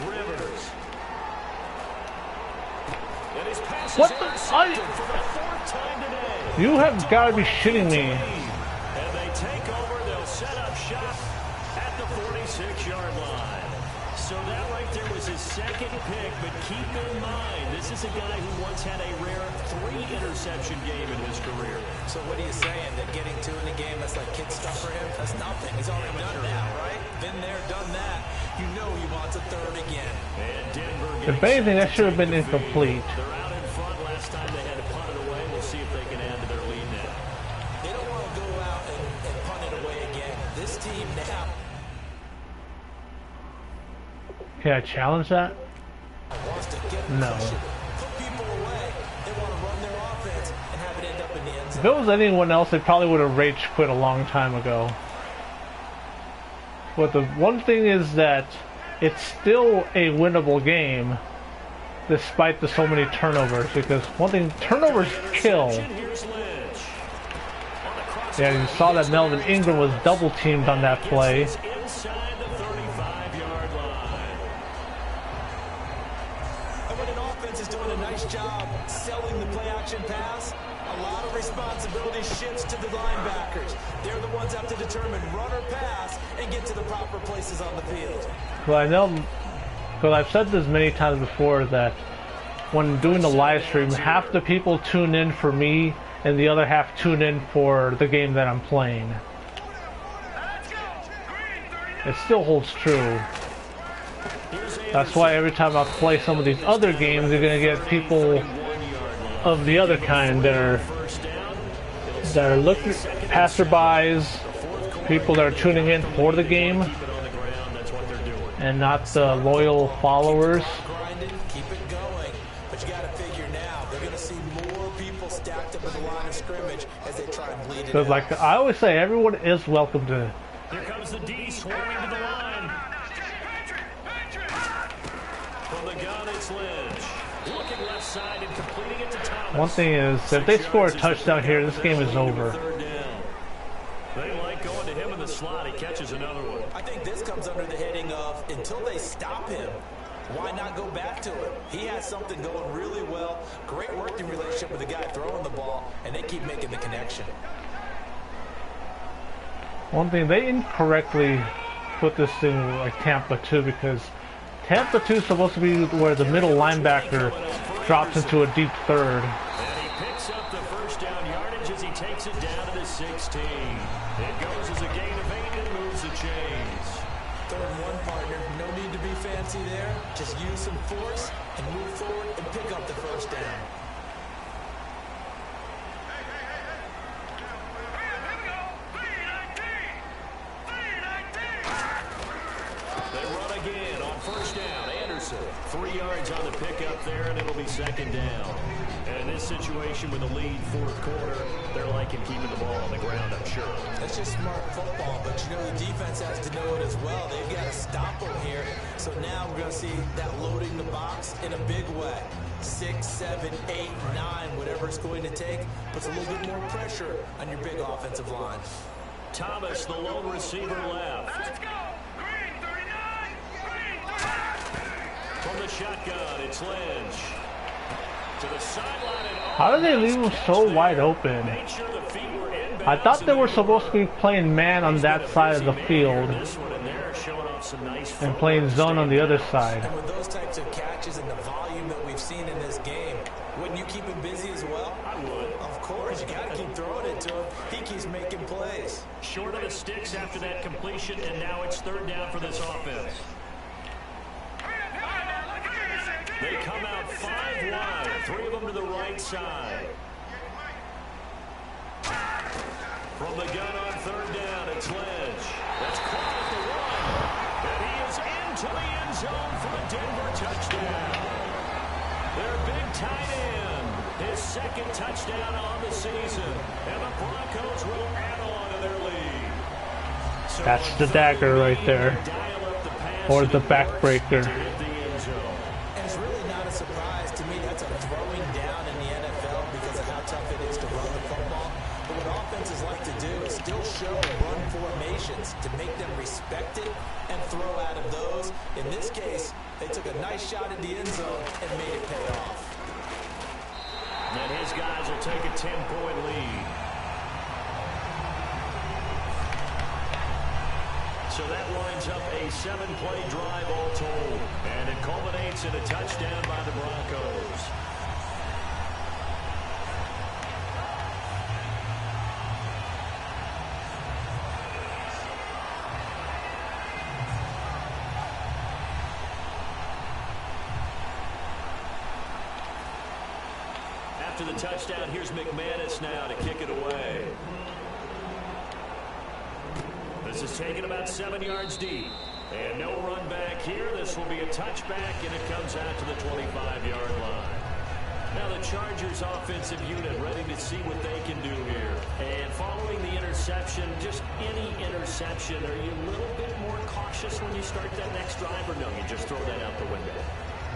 Rivers. And his pass What is the? intercepted for the 4th time today. You have got to be shitting me. And they take over. They'll set up shop at the 46-yard line. So that right there was his 2nd pick, but keep in mind, this is a guy who once had a rare 3-interception game in his career. So what are you saying? That getting 2 in a game, that's like kid stuff for him? That's nothing. He's already done that, right? Been there, done that. You know he wants a 3rd again. And Denver If anything, that should have been incomplete. They're out in front. Last time they had to punt it away. We'll see if they can add to their lead now. They don't want to go out and punt it away again. This team now Can I challenge that? wants to get No. pressure, put people away. They want to run their offense and have it end up in the end If zone. it was anyone else, they probably would have rage quit a long time ago. But the one thing is that it's still a winnable game, despite the so many turnovers. Because one thing, turnovers kill. Here's Lynch. On the cross Yeah, you saw that Melvin Ingram was double teamed on that play. inside the 35-yard line. And when an offense is doing a nice job selling the play-action pass, a lot of responsibility shifts to the linebackers. They're the ones that have to determine run or pass and get to the proper places on the field. Well, I know, because I've said this many times before, that when doing the live stream, half the people tune in for me and the other half tune in for the game that I'm playing. It still holds true. That's why every time I play some of these other games, you're going to get people of the other kind that are looking, passerbys, people that are tuning in for the game, and not the loyal followers. Grinding, keep it going. But you got to figure now, they're going to see more people stacked up at the line of scrimmage as they try and bleed it Because, out. like I always say, everyone is welcome to. Here comes the D swarming to the line. From the gun, it's Lynch. Looking left side and completing it to Thomas. One thing is, if they score a touchdown here, this game is over. 3rd down. They like going to him in the slot. He catches another one. I think this comes under the heading of, until they stop him, why not go back to it? He has something going really well. Great working relationship with the guy throwing the ball, and they keep making the connection. One thing, they incorrectly put this in like Tampa 2, because Tampa 2 is supposed to be where the middle linebacker drops into a deep third. And he picks up the 1st down yardage as he takes it down to the 16. It goes as a gain of 8 and moves the chains. 3rd and 1, partner. No need to be fancy there. Just use some force and move forward and pick up the 1st down. They run again on 1st down. Anderson, 3 yards on the pickup there, and it'll be 2nd down. And in this situation with a lead 4th quarter, they're liking keeping the ball on the ground, I'm sure. That's just smart football, but you know the defense has to know it as well. They've got to stop them here. So now we're going to see that loading the box in a big way. 6, 7, 8, 9, whatever it's going to take, puts a little bit more pressure on your big offensive line. Thomas, the lone receiver left. Let's go! Green 39! Green 39! From the shotgun, it's Lynch. To the sideline and How did they leave him so wide open? made sure the feet were inbounds. I thought they were supposed to be playing man on that side of the field This one in there showing off some nice and footwork. playing zone on the other side. And with those types of catches and the volume that we've seen in this game, wouldn't you keep him busy as well? I would. Of course, you got to keep throwing it to him. He keeps making plays. Short of the sticks after that completion, and now it's 3rd down for this offense. They come out 5 wide, 3 of them to the right side. From the gun on 3rd down, it's Lynch. That's caught at the 1. And he is into the end zone for a Denver touchdown. Their big tight end, his 2nd touchdown on the season. And the Broncos will add on to their lead. So That's the dagger right there, dial up the pass or and the it works backbreaker. to hit the end zone. And it's really not a surprise to me. That's a throwing down in the NFL because of how tough it is to run the football. But what offenses like to do is still show run formation situations to make them respect it and throw out of those. In this case, they took a nice shot at the end zone and made it pay off. And his guys will take a 10-point lead. So that lines up a 7-play drive all told. And it culminates in a touchdown by the Broncos. After the touchdown, here's McManus now to kick it away. This is taken about 7 yards deep. And no run back here. This will be a touchback, and it comes out to the 25-yard line. Now the Chargers offensive unit ready to see what they can do here. And following the interception, just any interception, are you a little bit more cautious when you start that next drive, or no, you just throw that out the window?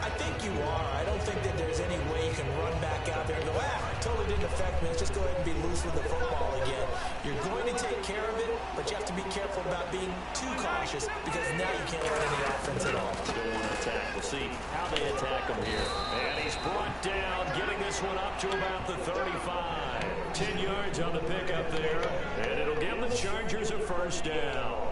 I think you are. I don't think that there's any way you can run back out there and go, it totally didn't affect me. Let's just go ahead and be loose with the football again. You're going to take care of it, but you have to be careful about being too cautious because now you can't run any offense at all. Still want to attack. We'll see how they attack him here. And he's brought down, getting this one up to about the 35. 10 yards on the pickup there, and it'll give the Chargers a first down.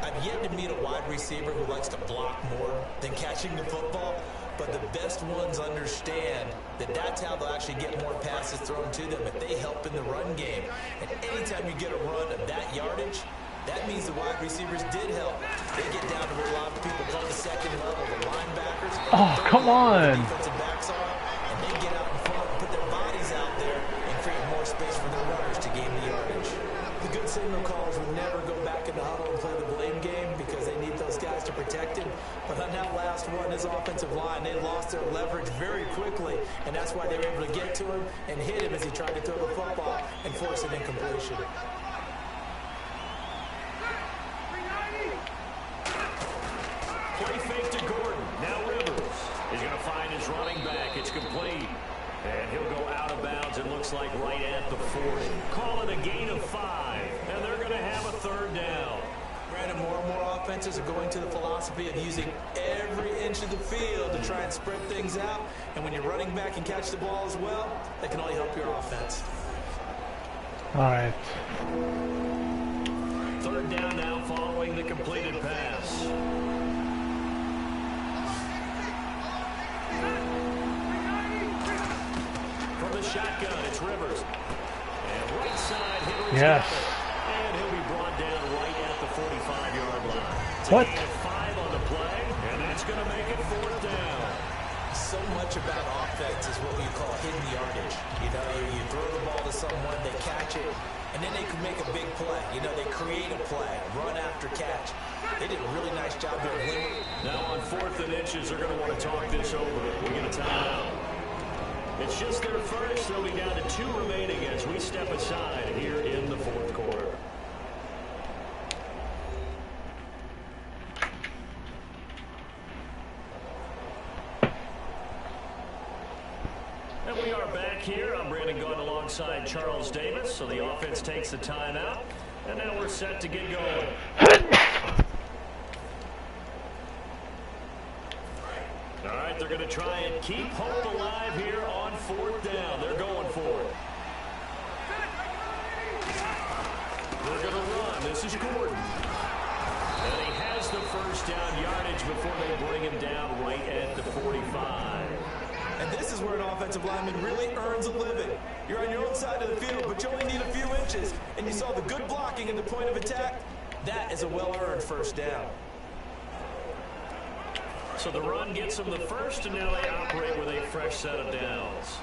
I've yet to meet a wide receiver who likes to block more than catching the football, but the best ones understand that that's how they'll actually get more passes thrown to them if they help in the run game. And anytime you get a run of that yardage, that means the wide receivers did help. They get down to what a lot of people call the second level, the linebackers. Oh, come on. Defensive backs are, and they get out in front and put their bodies out there and create more space for their runners to gain the yardage. The good signal callers would never go back in the huddle and play the blame game because they need those guys to protect him. But on that last one, his offensive line, they lost their leverage very quickly, and that's why they were able to get to him and hit him as he tried to throw the football and force an incompletion. Play fake to Gordon. Now Rivers is going to find his running back. It's complete. And he'll go out of bounds, it looks like right at the 40. Call it a gain of 5, and they're going to have a third down. Brandon, more and more offenses are going to the philosophy of using every inch of the field to try and spread things out. And when you're running back and catch the ball as well, that can only help your offense. All right. Third down now following the completed pass. From the shotgun, it's Rivers. And right side, Henry. Yes. And he'll be brought down right at the 45-yard line. It's What? A gain of 5 on the play, and that's going to make it fourth down. So much about offense is what we call hidden yardage. You know, you throw the ball to someone, they catch it, and then they can make a big play. You know, they create a play, run after catch. They did a really nice job there. Now on 4th and inches, they're going to want to talk this over. We get a timeout. It's just their first. They'll be down to 2 remaining as we step aside here in the 4th quarter. And we are back here. I'm Brandon Gunn alongside Charles Davis. So the offense takes the timeout. And now we're set to get going. All right, they're going to try and keep hope alive here on 4th down. They're going for it. They're going to run. This is Gordon. And he has the first down yardage before they bring him down right at the 45. And this is where an offensive lineman really earns a living. You're on your own side of the field, but you only need a few inches. And you saw the good blocking at the point of attack. That is a well-earned first down. So the run gets them the first, and now they operate with a fresh set of downs.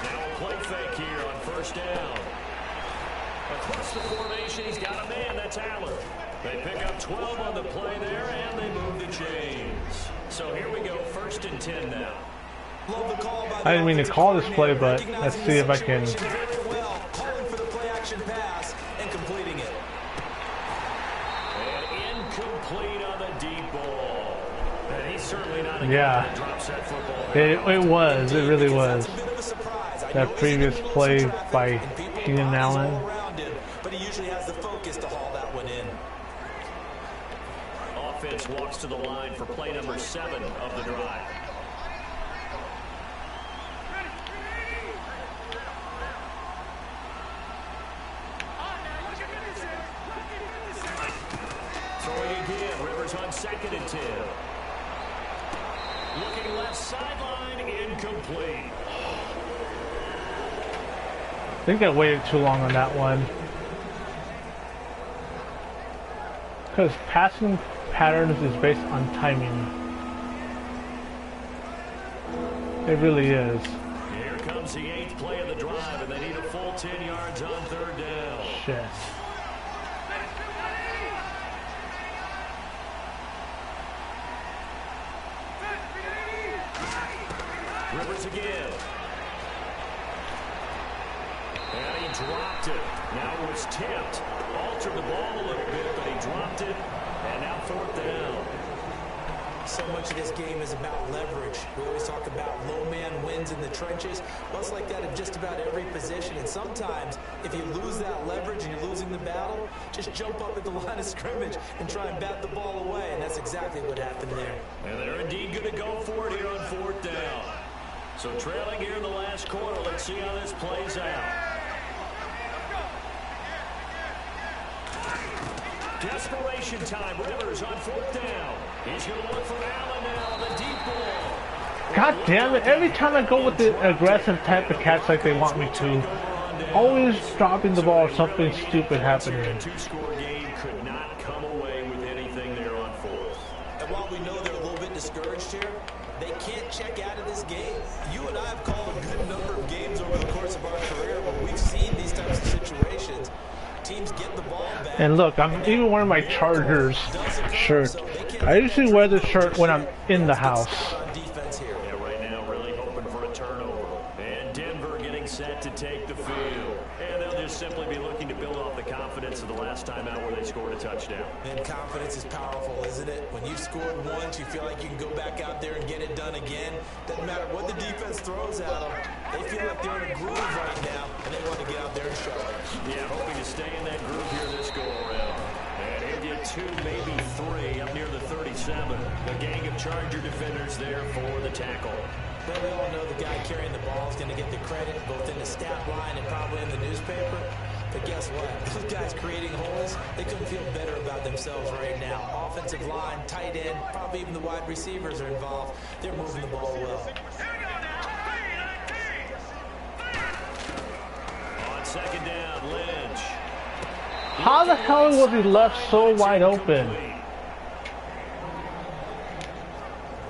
Now a play fake here on first down. Across the formation, he's got a man. That's Allen. They pick up 12 on the play there, and they move the chains. So here we go, 1st and 10 now. Love the call by the I didn't mean to call this play, but let's see if I can. very well, calling for the play action pass and completing it. And incomplete on the deep ball. And he's certainly not a guy Yeah. that drops that football. It was. It really was. That's a bit of that previous play by Keenan Allen. But he usually has the focus to haul that one in. Offense walks to the line for play number 7 of the drive. Throwing again, Rivers on 2nd and 10. Looking left sideline, incomplete. I think I waited too long on that one. Because passing patterns is based on timing. It really is. Here comes the 8th play of the drive, and they need a full 10 yards on 3rd down. Shit. Rivers again. And he dropped it. Now it was tipped. Altered the ball a little bit, but he dropped it. And now 4th down. So much of this game is about leverage. We always talk about low man wins in the trenches. Well, it's like that in just about every position. And sometimes, if you lose that leverage and you're losing the battle, just jump up at the line of scrimmage and try and bat the ball away. And that's exactly what happened there. And they're indeed going to go for it here on 4th down. So trailing here in the last quarter. Let's see how this plays out. Desperation time. Rivers on 4th down. He's going to look for Allen now on the deep ball. God damn it. Every time I go with the aggressive type of catch like they want me to, always dropping the ball or something stupid happening. A 2-score game could not come away with anything there on 4th. And while we know they're a little bit discouraged here, they can't check out of this game. You and I have called a good number of games over the course of our career where we've seen these types of situations. Teams get the ball back. And look, I'm even wearing my Chargers shirt. I usually wear this shirt when I'm in the house. Yeah, right now really hoping for a turnover. And Denver getting set to take the field. And they'll just simply be looking to build off the confidence of the last time out where they scored a touchdown. And confidence is powerful, isn't it? When you've scored once, you feel like you can go back out there and get it done again. Doesn't matter what the defense throws at them. They feel like they're in a groove right now, and they want to get out there and show it. Yeah, hoping to stay in that groove here this go-around. And he'll get 2, maybe 3 up near the 37. A gang of Charger defenders there for the tackle. Well, we all know the guy carrying the ball is going to get the credit both in the stat line and probably in the newspaper. But guess what? Those guys creating holes, they couldn't feel better about themselves right now. Offensive line, tight end, probably even the wide receivers are involved. They're moving the ball well. On 2nd down, Lynch. How the hell was he left so wide open?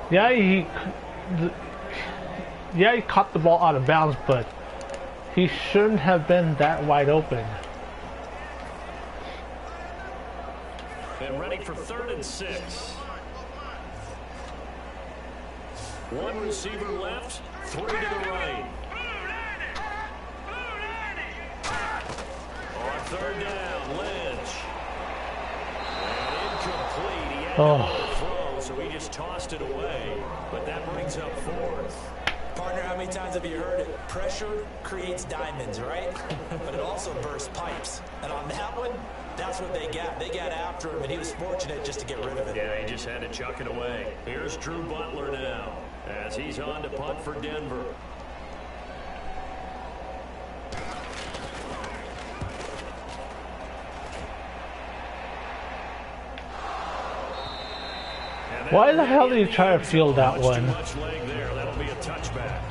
Yeah, he caught the ball out of bounds, but he shouldn't have been that wide open. And ready for 3rd and 6. One receiver left, 3 to the right. On 3rd down, Lynch. And incomplete. He had no throw, so he just tossed it away. But that brings up 4th. Partner, how many times have you heard it? Pressure creates diamonds, right? But it also bursts pipes. And on that one, that's what they got. They got after him, and he was fortunate just to get rid of it. Yeah, he just had to chuck it away. Here's Drew Butler now, as he's on to punt for Denver. Why the hell did you try to field that one? Much leg there. That'll be a touchback.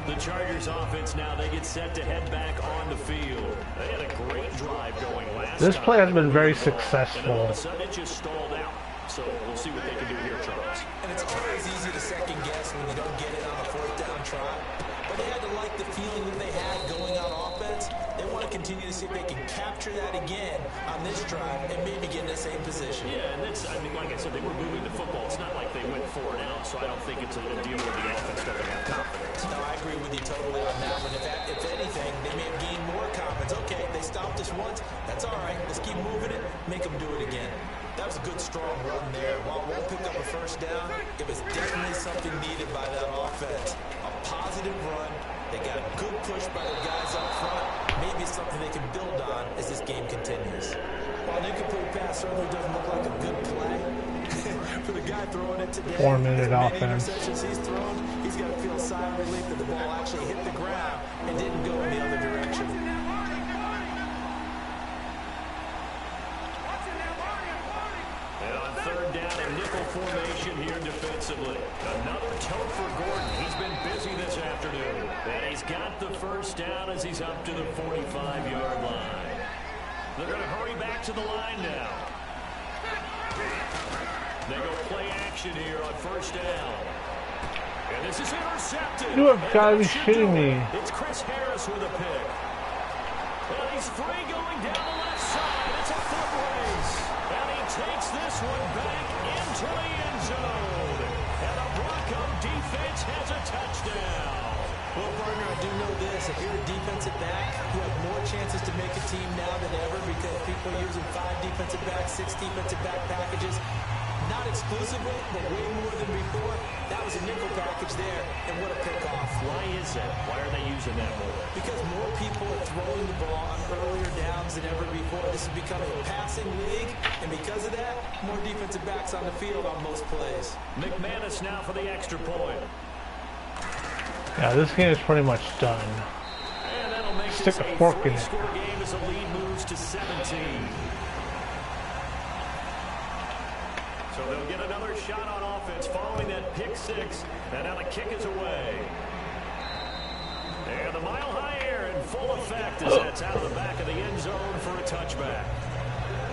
The Chargers offense now, they get set to head back on the field. They had a great drive going last This time. play has been very And all successful. of a sudden, it just stalled out. So we'll see what they can do here, Charles. And it's always easy to second guess when you don't get it on a 4th down try. But they had to like the feeling that they had going on offense. They want to continue to see if they can capture that again on this drive and maybe get in the same position. Yeah, and that's, I mean, like I said, they were moving the football. It's not like they went 4 and out, so I don't think it's a deal where the offense doesn't have confidence. No, I agree with you totally on that one. If anything, they may have gained more confidence. Okay, they stopped us once. That's all right. Let's keep moving it. Make them do it again. That was a good, strong run there. While we won't pick up a 1st down, it was definitely something needed by that offense. A positive run. They got push by the guys up front. Maybe something they can build on as this game continues. While an incomplete pass certainly doesn't look like a good play, for the guy throwing it today, 4-minute offense. interceptions he's thrown, he's got to feel a sigh of relief that the ball actually hit the ground and didn't go in the other direction. And on third down and nickel formation here defensively. Another tote for Gordon. He's been busy this afternoon. And he's got the first down as he's up to the 45-yard line. They're going to hurry back to the line now. They go play action here on first down. And this is intercepted. You have got to be shitting me. It's Chris Harris with a pick. And he's free going down the left side. It's a foot race. And he takes this one back into the end zone. And the Bronco defense has a touchdown. Well, partner, I do know this. If you're a defensive back, you have more chances to make a team now than ever because people are using 5 defensive backs, 6 defensive back packages. Not exclusively, but way more than before. That was a nickel package there, and what a pickoff. Why is that? Why are they using that more? Because more people are throwing the ball on earlier downs than ever before. This is becoming a passing league, and because of that, more defensive backs on the field on most plays. McManus now for the extra point. Yeah, this game is pretty much done. And that'll make Stick this a a fork in it. 3-score game as the lead moves to 17. So they'll get another shot on offense following that pick 6. And now the kick is away. And the mile-high air in full effect as that's out of the back of the end zone for a touchback.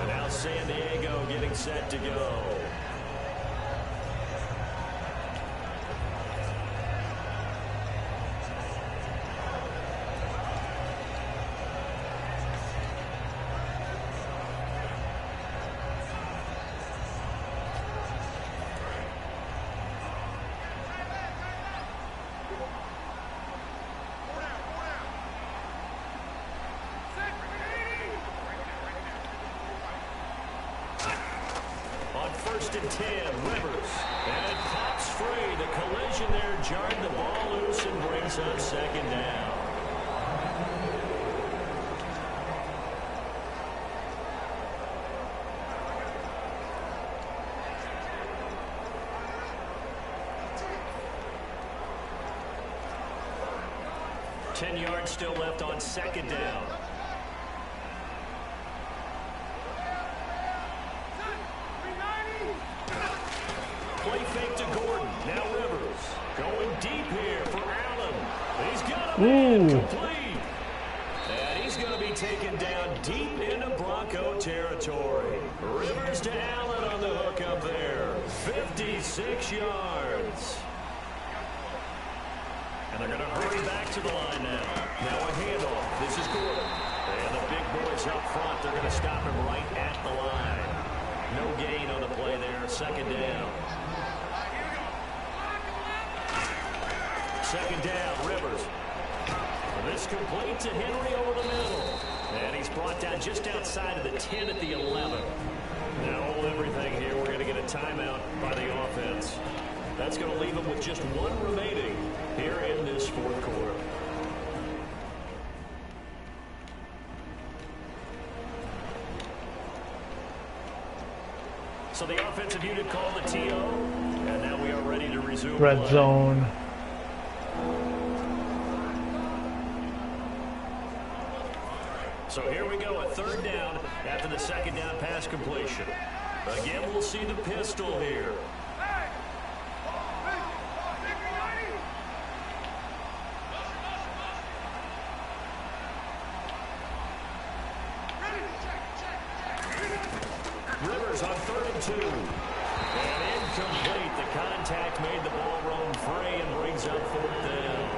And now San Diego getting set to go. First and 10, Rivers. And it pops free. The collision there jarred the ball loose and brings up second down. Ten yards still left on second down. Play fake to Gordon. Now Rivers. Going deep here for Allen. He's got him complete. And he's going to be taken down deep into Bronco territory. Rivers to Allen on the hook up there. 56 yards. And they're going to hurry back to the line now. Now a handoff. This is Gordon. And the big boys up front, they're going to stop him right at the line. No gain on the play there. Second down. Second down, Rivers. This complete to Henry over the middle. And he's brought down just outside of the 10 at the 11. Now hold everything here. We're going to get a timeout by the offense. That's going to leave them with just one remaining here in this fourth quarter. So the offensive unit called the TO, and now we are ready to resume Red play. zone. So here we go, a third down after the second down pass completion. Again, we'll see the pistol here. Rivers on 3rd and 2. And incomplete. The contact made the ball roam free and brings up 4th down.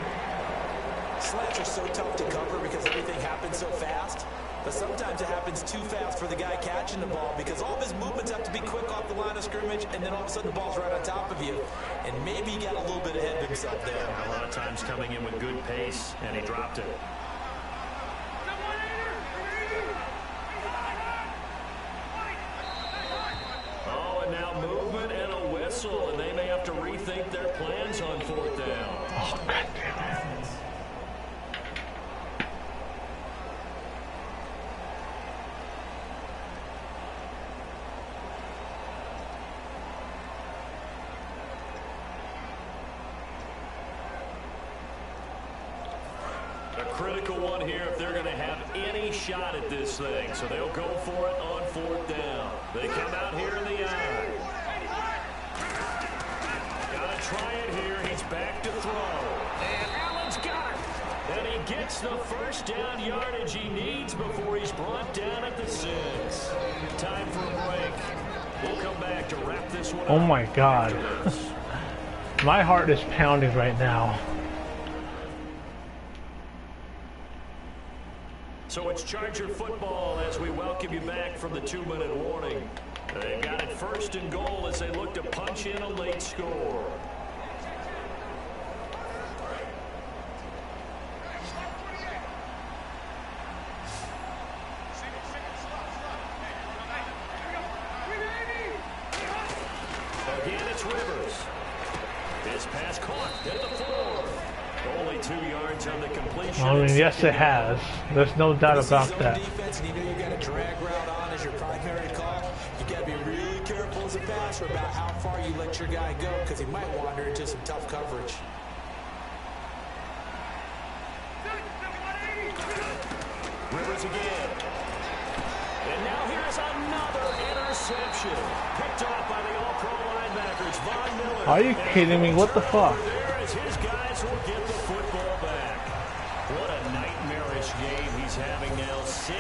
Slants are so tough to cover because everything happens so fast. But sometimes it happens too fast for the guy catching the ball because all of his movements have to be quick off the line of scrimmage, and then all of a sudden the ball's right on top of you. And maybe he got a little bit ahead of himself there. A lot of times coming in with good pace, and he dropped it. Oh, and now movement and a whistle, and they may have to rethink their plans on 4th down. Oh, God damn it. critical one here if they're going to have any shot at this thing. So they'll go for it on 4th down. They come out here in the eye. Got to try it here. He's back to throw. And Allen's got it. And he gets the first down yardage he needs before he's brought down at the 6. Time for a break. We'll come back to wrap this one up. Oh my God. My heart is pounding right now. So it's Charger football as we welcome you back from the 2-minute warning. They've got it 1st and goal as they look to punch in a late score. Again, it's Rivers. His pass caught at the 4. Only 2 yards on the completion. I mean, yes, it has. There's no doubt about that. Defense, and you know you got a drag route on as your primary call. You got to be really careful as a passer about how far you let your guy go because he might wander into some tough coverage. Rivers again. And now here's another interception. Picked off by the All-Pro linebackers, Von Miller. Are you kidding me? What the fuck? There as his guys will get the football back. What a nightmarish game he's having now. 6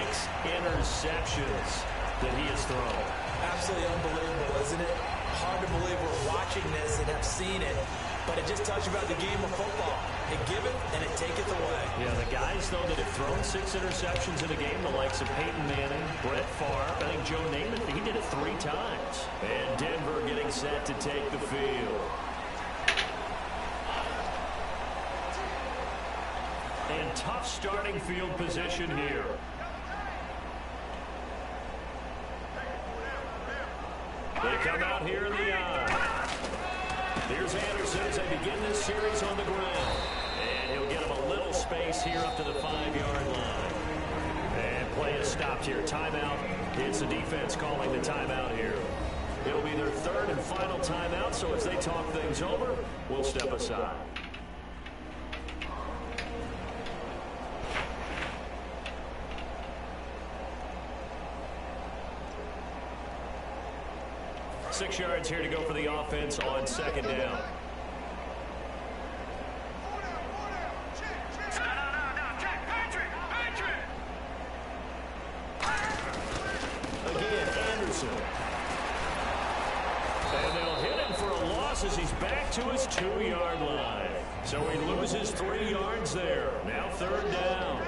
interceptions that he has thrown. Absolutely unbelievable, isn't it? Hard to believe we're watching this and have seen it, but it just tells you about the game of football. It giveth and it taketh away. Yeah, the guys, though, that have thrown 6 interceptions in a game, the likes of Peyton Manning, Brett Favre, I think Joe Namath, he did it 3 times. And Denver getting set to take the field. And tough starting field position here. They come out here in the eye. Here's Anderson as they begin this series on the ground. And he'll get him a little space here up to the 5-yard line. And play is stopped here. Timeout. It's the defense calling the timeout here. It'll be their 3rd and final timeout, so as they talk things over, we'll step aside. Six yards here to go for the offense on 2nd down. Again, Anderson. And they'll hit him for a loss as he's back to his 2-yard line. So he loses 3 yards there. Now 3rd down.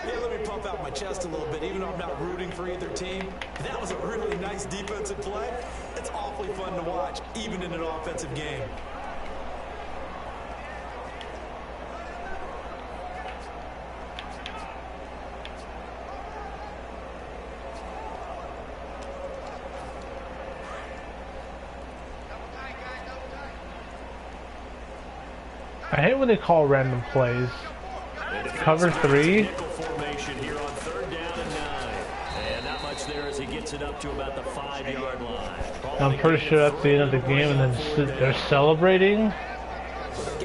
Hey, let me pump out my chest a little bit, even though I'm not rooting for either team. That was a really nice defensive play. It's awfully fun to watch, even in an offensive game. I hate when they call random plays. Cover 3. Formation here on 3rd down and 9. And not much there as he gets it up to about the 5-yard line. I'm pretty sure that's the end of the game, and then they're celebrating,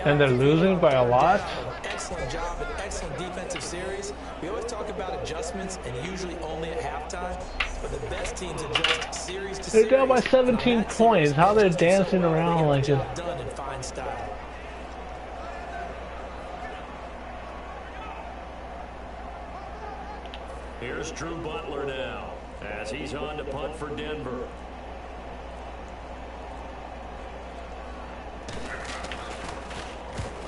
and they're losing by a lot. Excellent job and excellent defensive series. We always talk about adjustments, and usually only at halftime. But the best teams adjust series to series. They're down by 17 points. How they're dancing around like this? Done in fine style. Here's Drew Butler now as he's on to punt for Denver.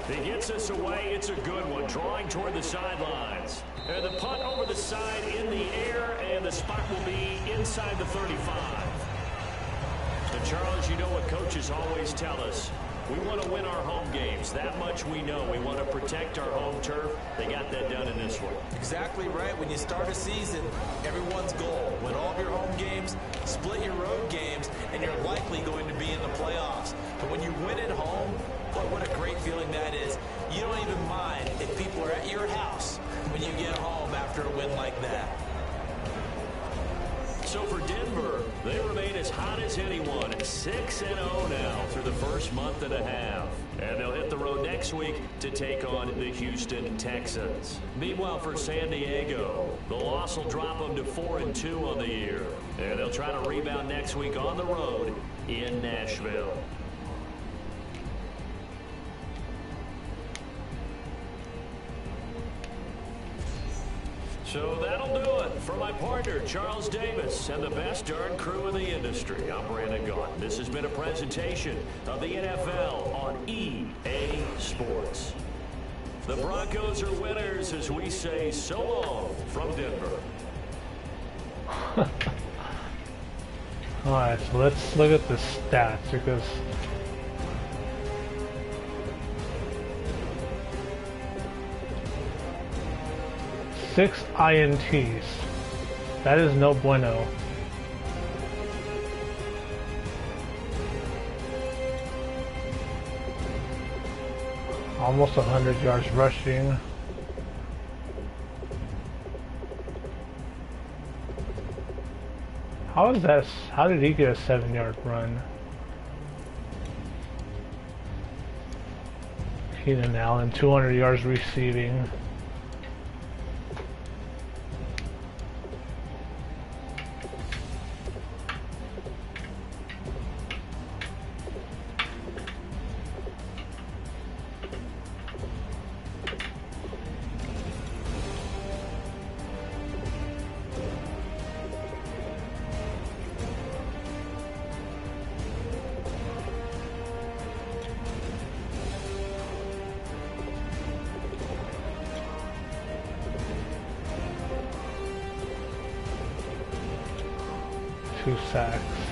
He gets this away. It's a good one. Drawing toward the sidelines. And the punt over the side in the air, and the spot will be inside the 35. And Charles, you know what coaches always tell us. We want to win our home games. That much we know. We want to protect our home turf. They got that done in this one. Exactly right. When you start a season, everyone's goal, win all of your home games, split your road games, and you're likely going to be in the playoffs. But when you win at home, what a great feeling that is. You don't even mind if people are at your house when you get home after a win like that. So for Denver, they remain as hot as anyone at 6-0 now through the first month and a half. And they'll hit the road next week to take on the Houston Texans. Meanwhile, for San Diego, the loss will drop them to 4-2 on the year. And they'll try to rebound next week on the road in Nashville. So that'll do it for my partner, Charles Davis, and the best darn crew in the industry. I'm Brandon Gaughan. This has been a presentation of the NFL on EA Sports. The Broncos are winners as we say so long from Denver. Alright, so let's look at the stats because six INTs. That is no bueno. Almost 100 yards rushing. How is that? How did he get a 7-yard run? Keenan Allen, 200 yards receiving. Two sacks.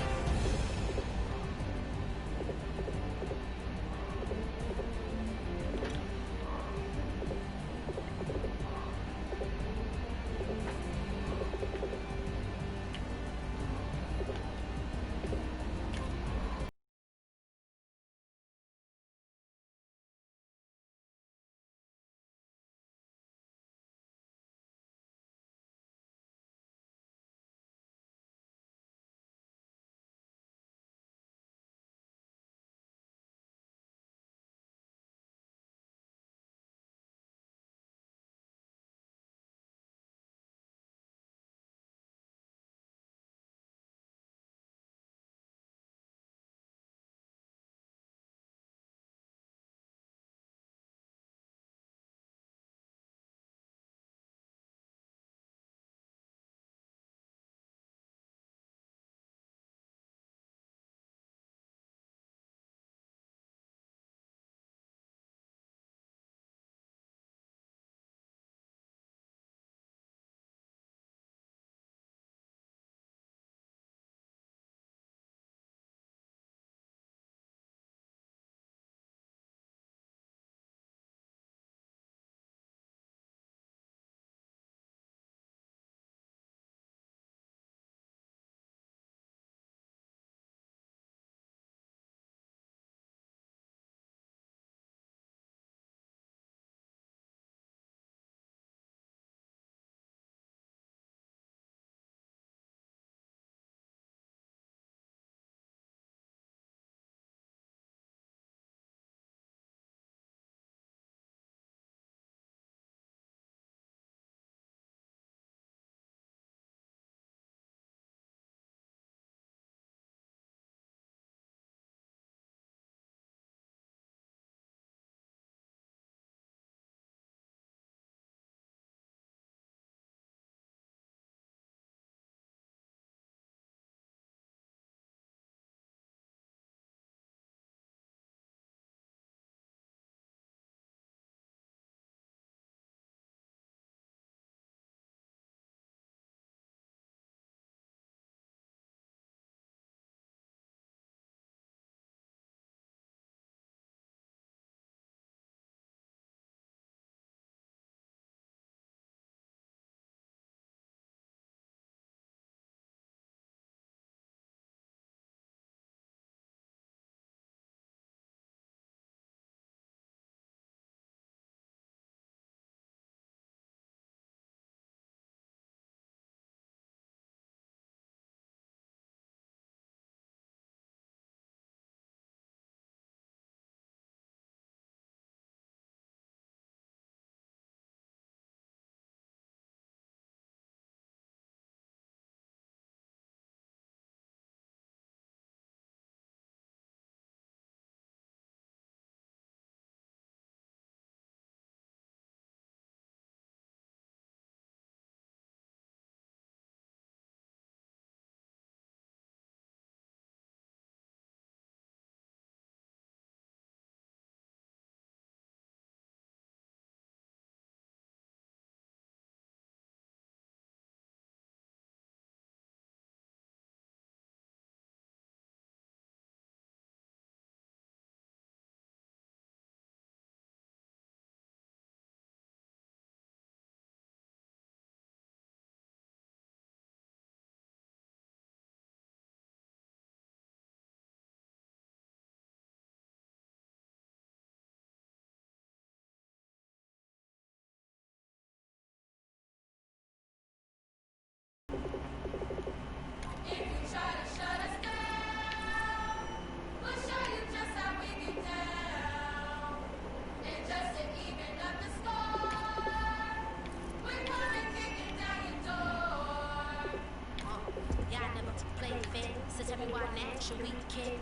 we can.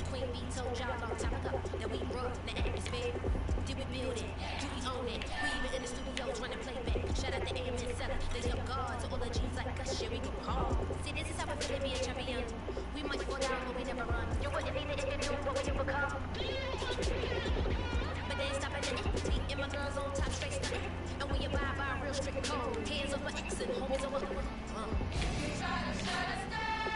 Queen B told y'all long time ago that we run the atmosphere. Did we build it? Do we own it? We even in the studio trying to play back. Shout out the AM and Seller, the young guards, all the G's like us. Here we go hard. See, this is how we feel to be a champion. We might fall down, but we never run. You wouldn't need it if you knew what we overcome. But they ain't stopping at empty. And my girls on top straight stunning. And we abide by a real strict code. Hands over X and homies over. You try to shut us down.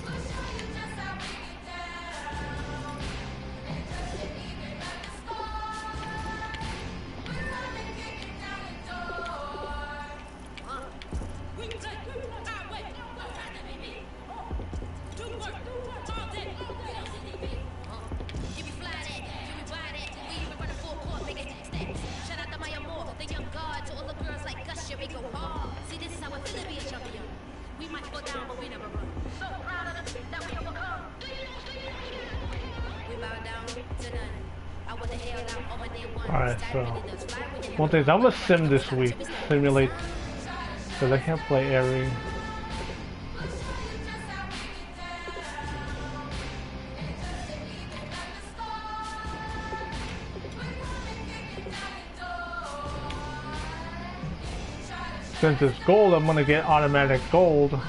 We'll show you just how we get down. It doesn't even understand. We're running, kicking down the door. We take our way. What's that to me? Do work all day. We don't see TV. You be fly that, you be ride that. We even run a full court, make it stacks. Shout out to Maya Moore, the young guard, to all the girls like us. Here we go hard. See, this is how it feel to be a champion. We might go down, but we never run. So proud of us that we overcome. We bow down to none. I would have held out on my day one. Alright, so one thing I'm gonna sim this week, simulate, because I can't play every. Since it's gold, I'm gonna get automatic gold.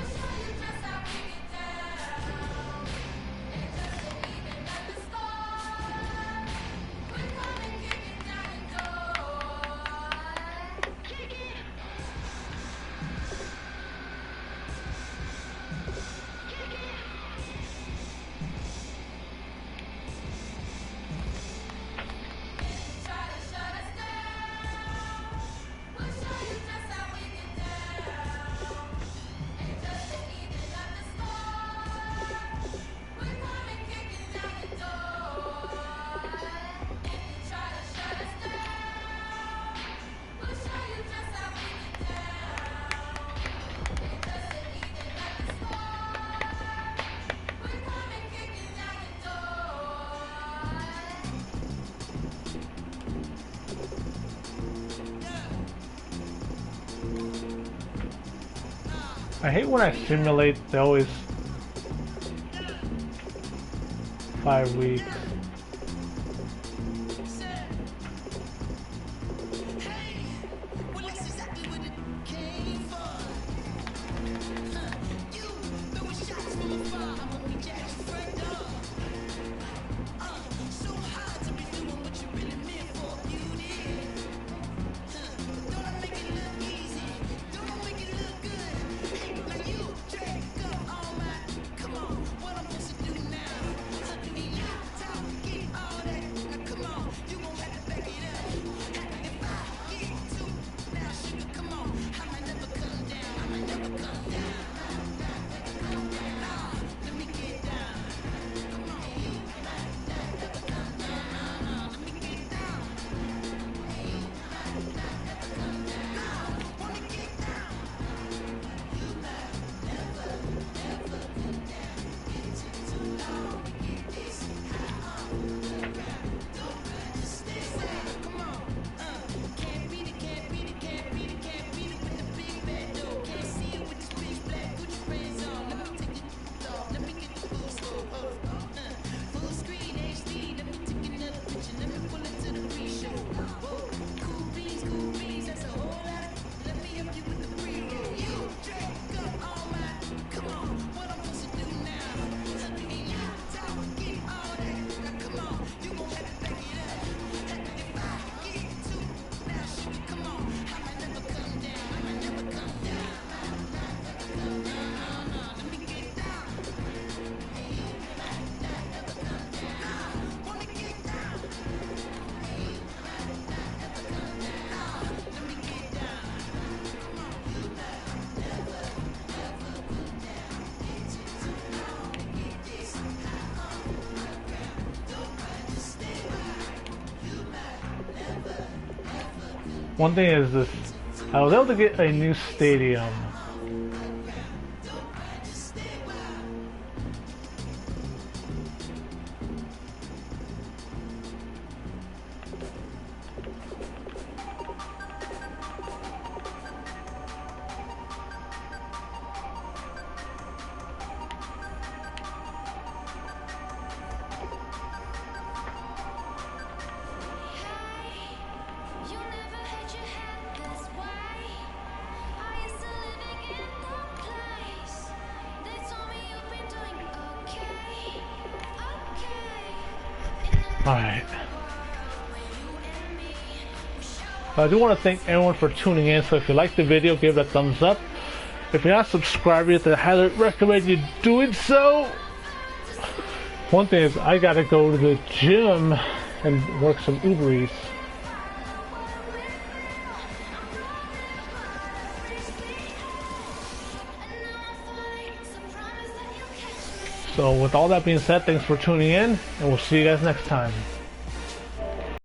I hate when I simulate, they always 5 weeks. One thing is this, I was able to get a new stadium. Alright. I do want to thank everyone for tuning in, so if you liked the video, give it a thumbs up. If you're not subscribed yet, then I highly recommend you doing so. One thing is, I gotta go to the gym and work some Uber Eats. So with all that being said, thanks for tuning in, and we'll see you guys next time.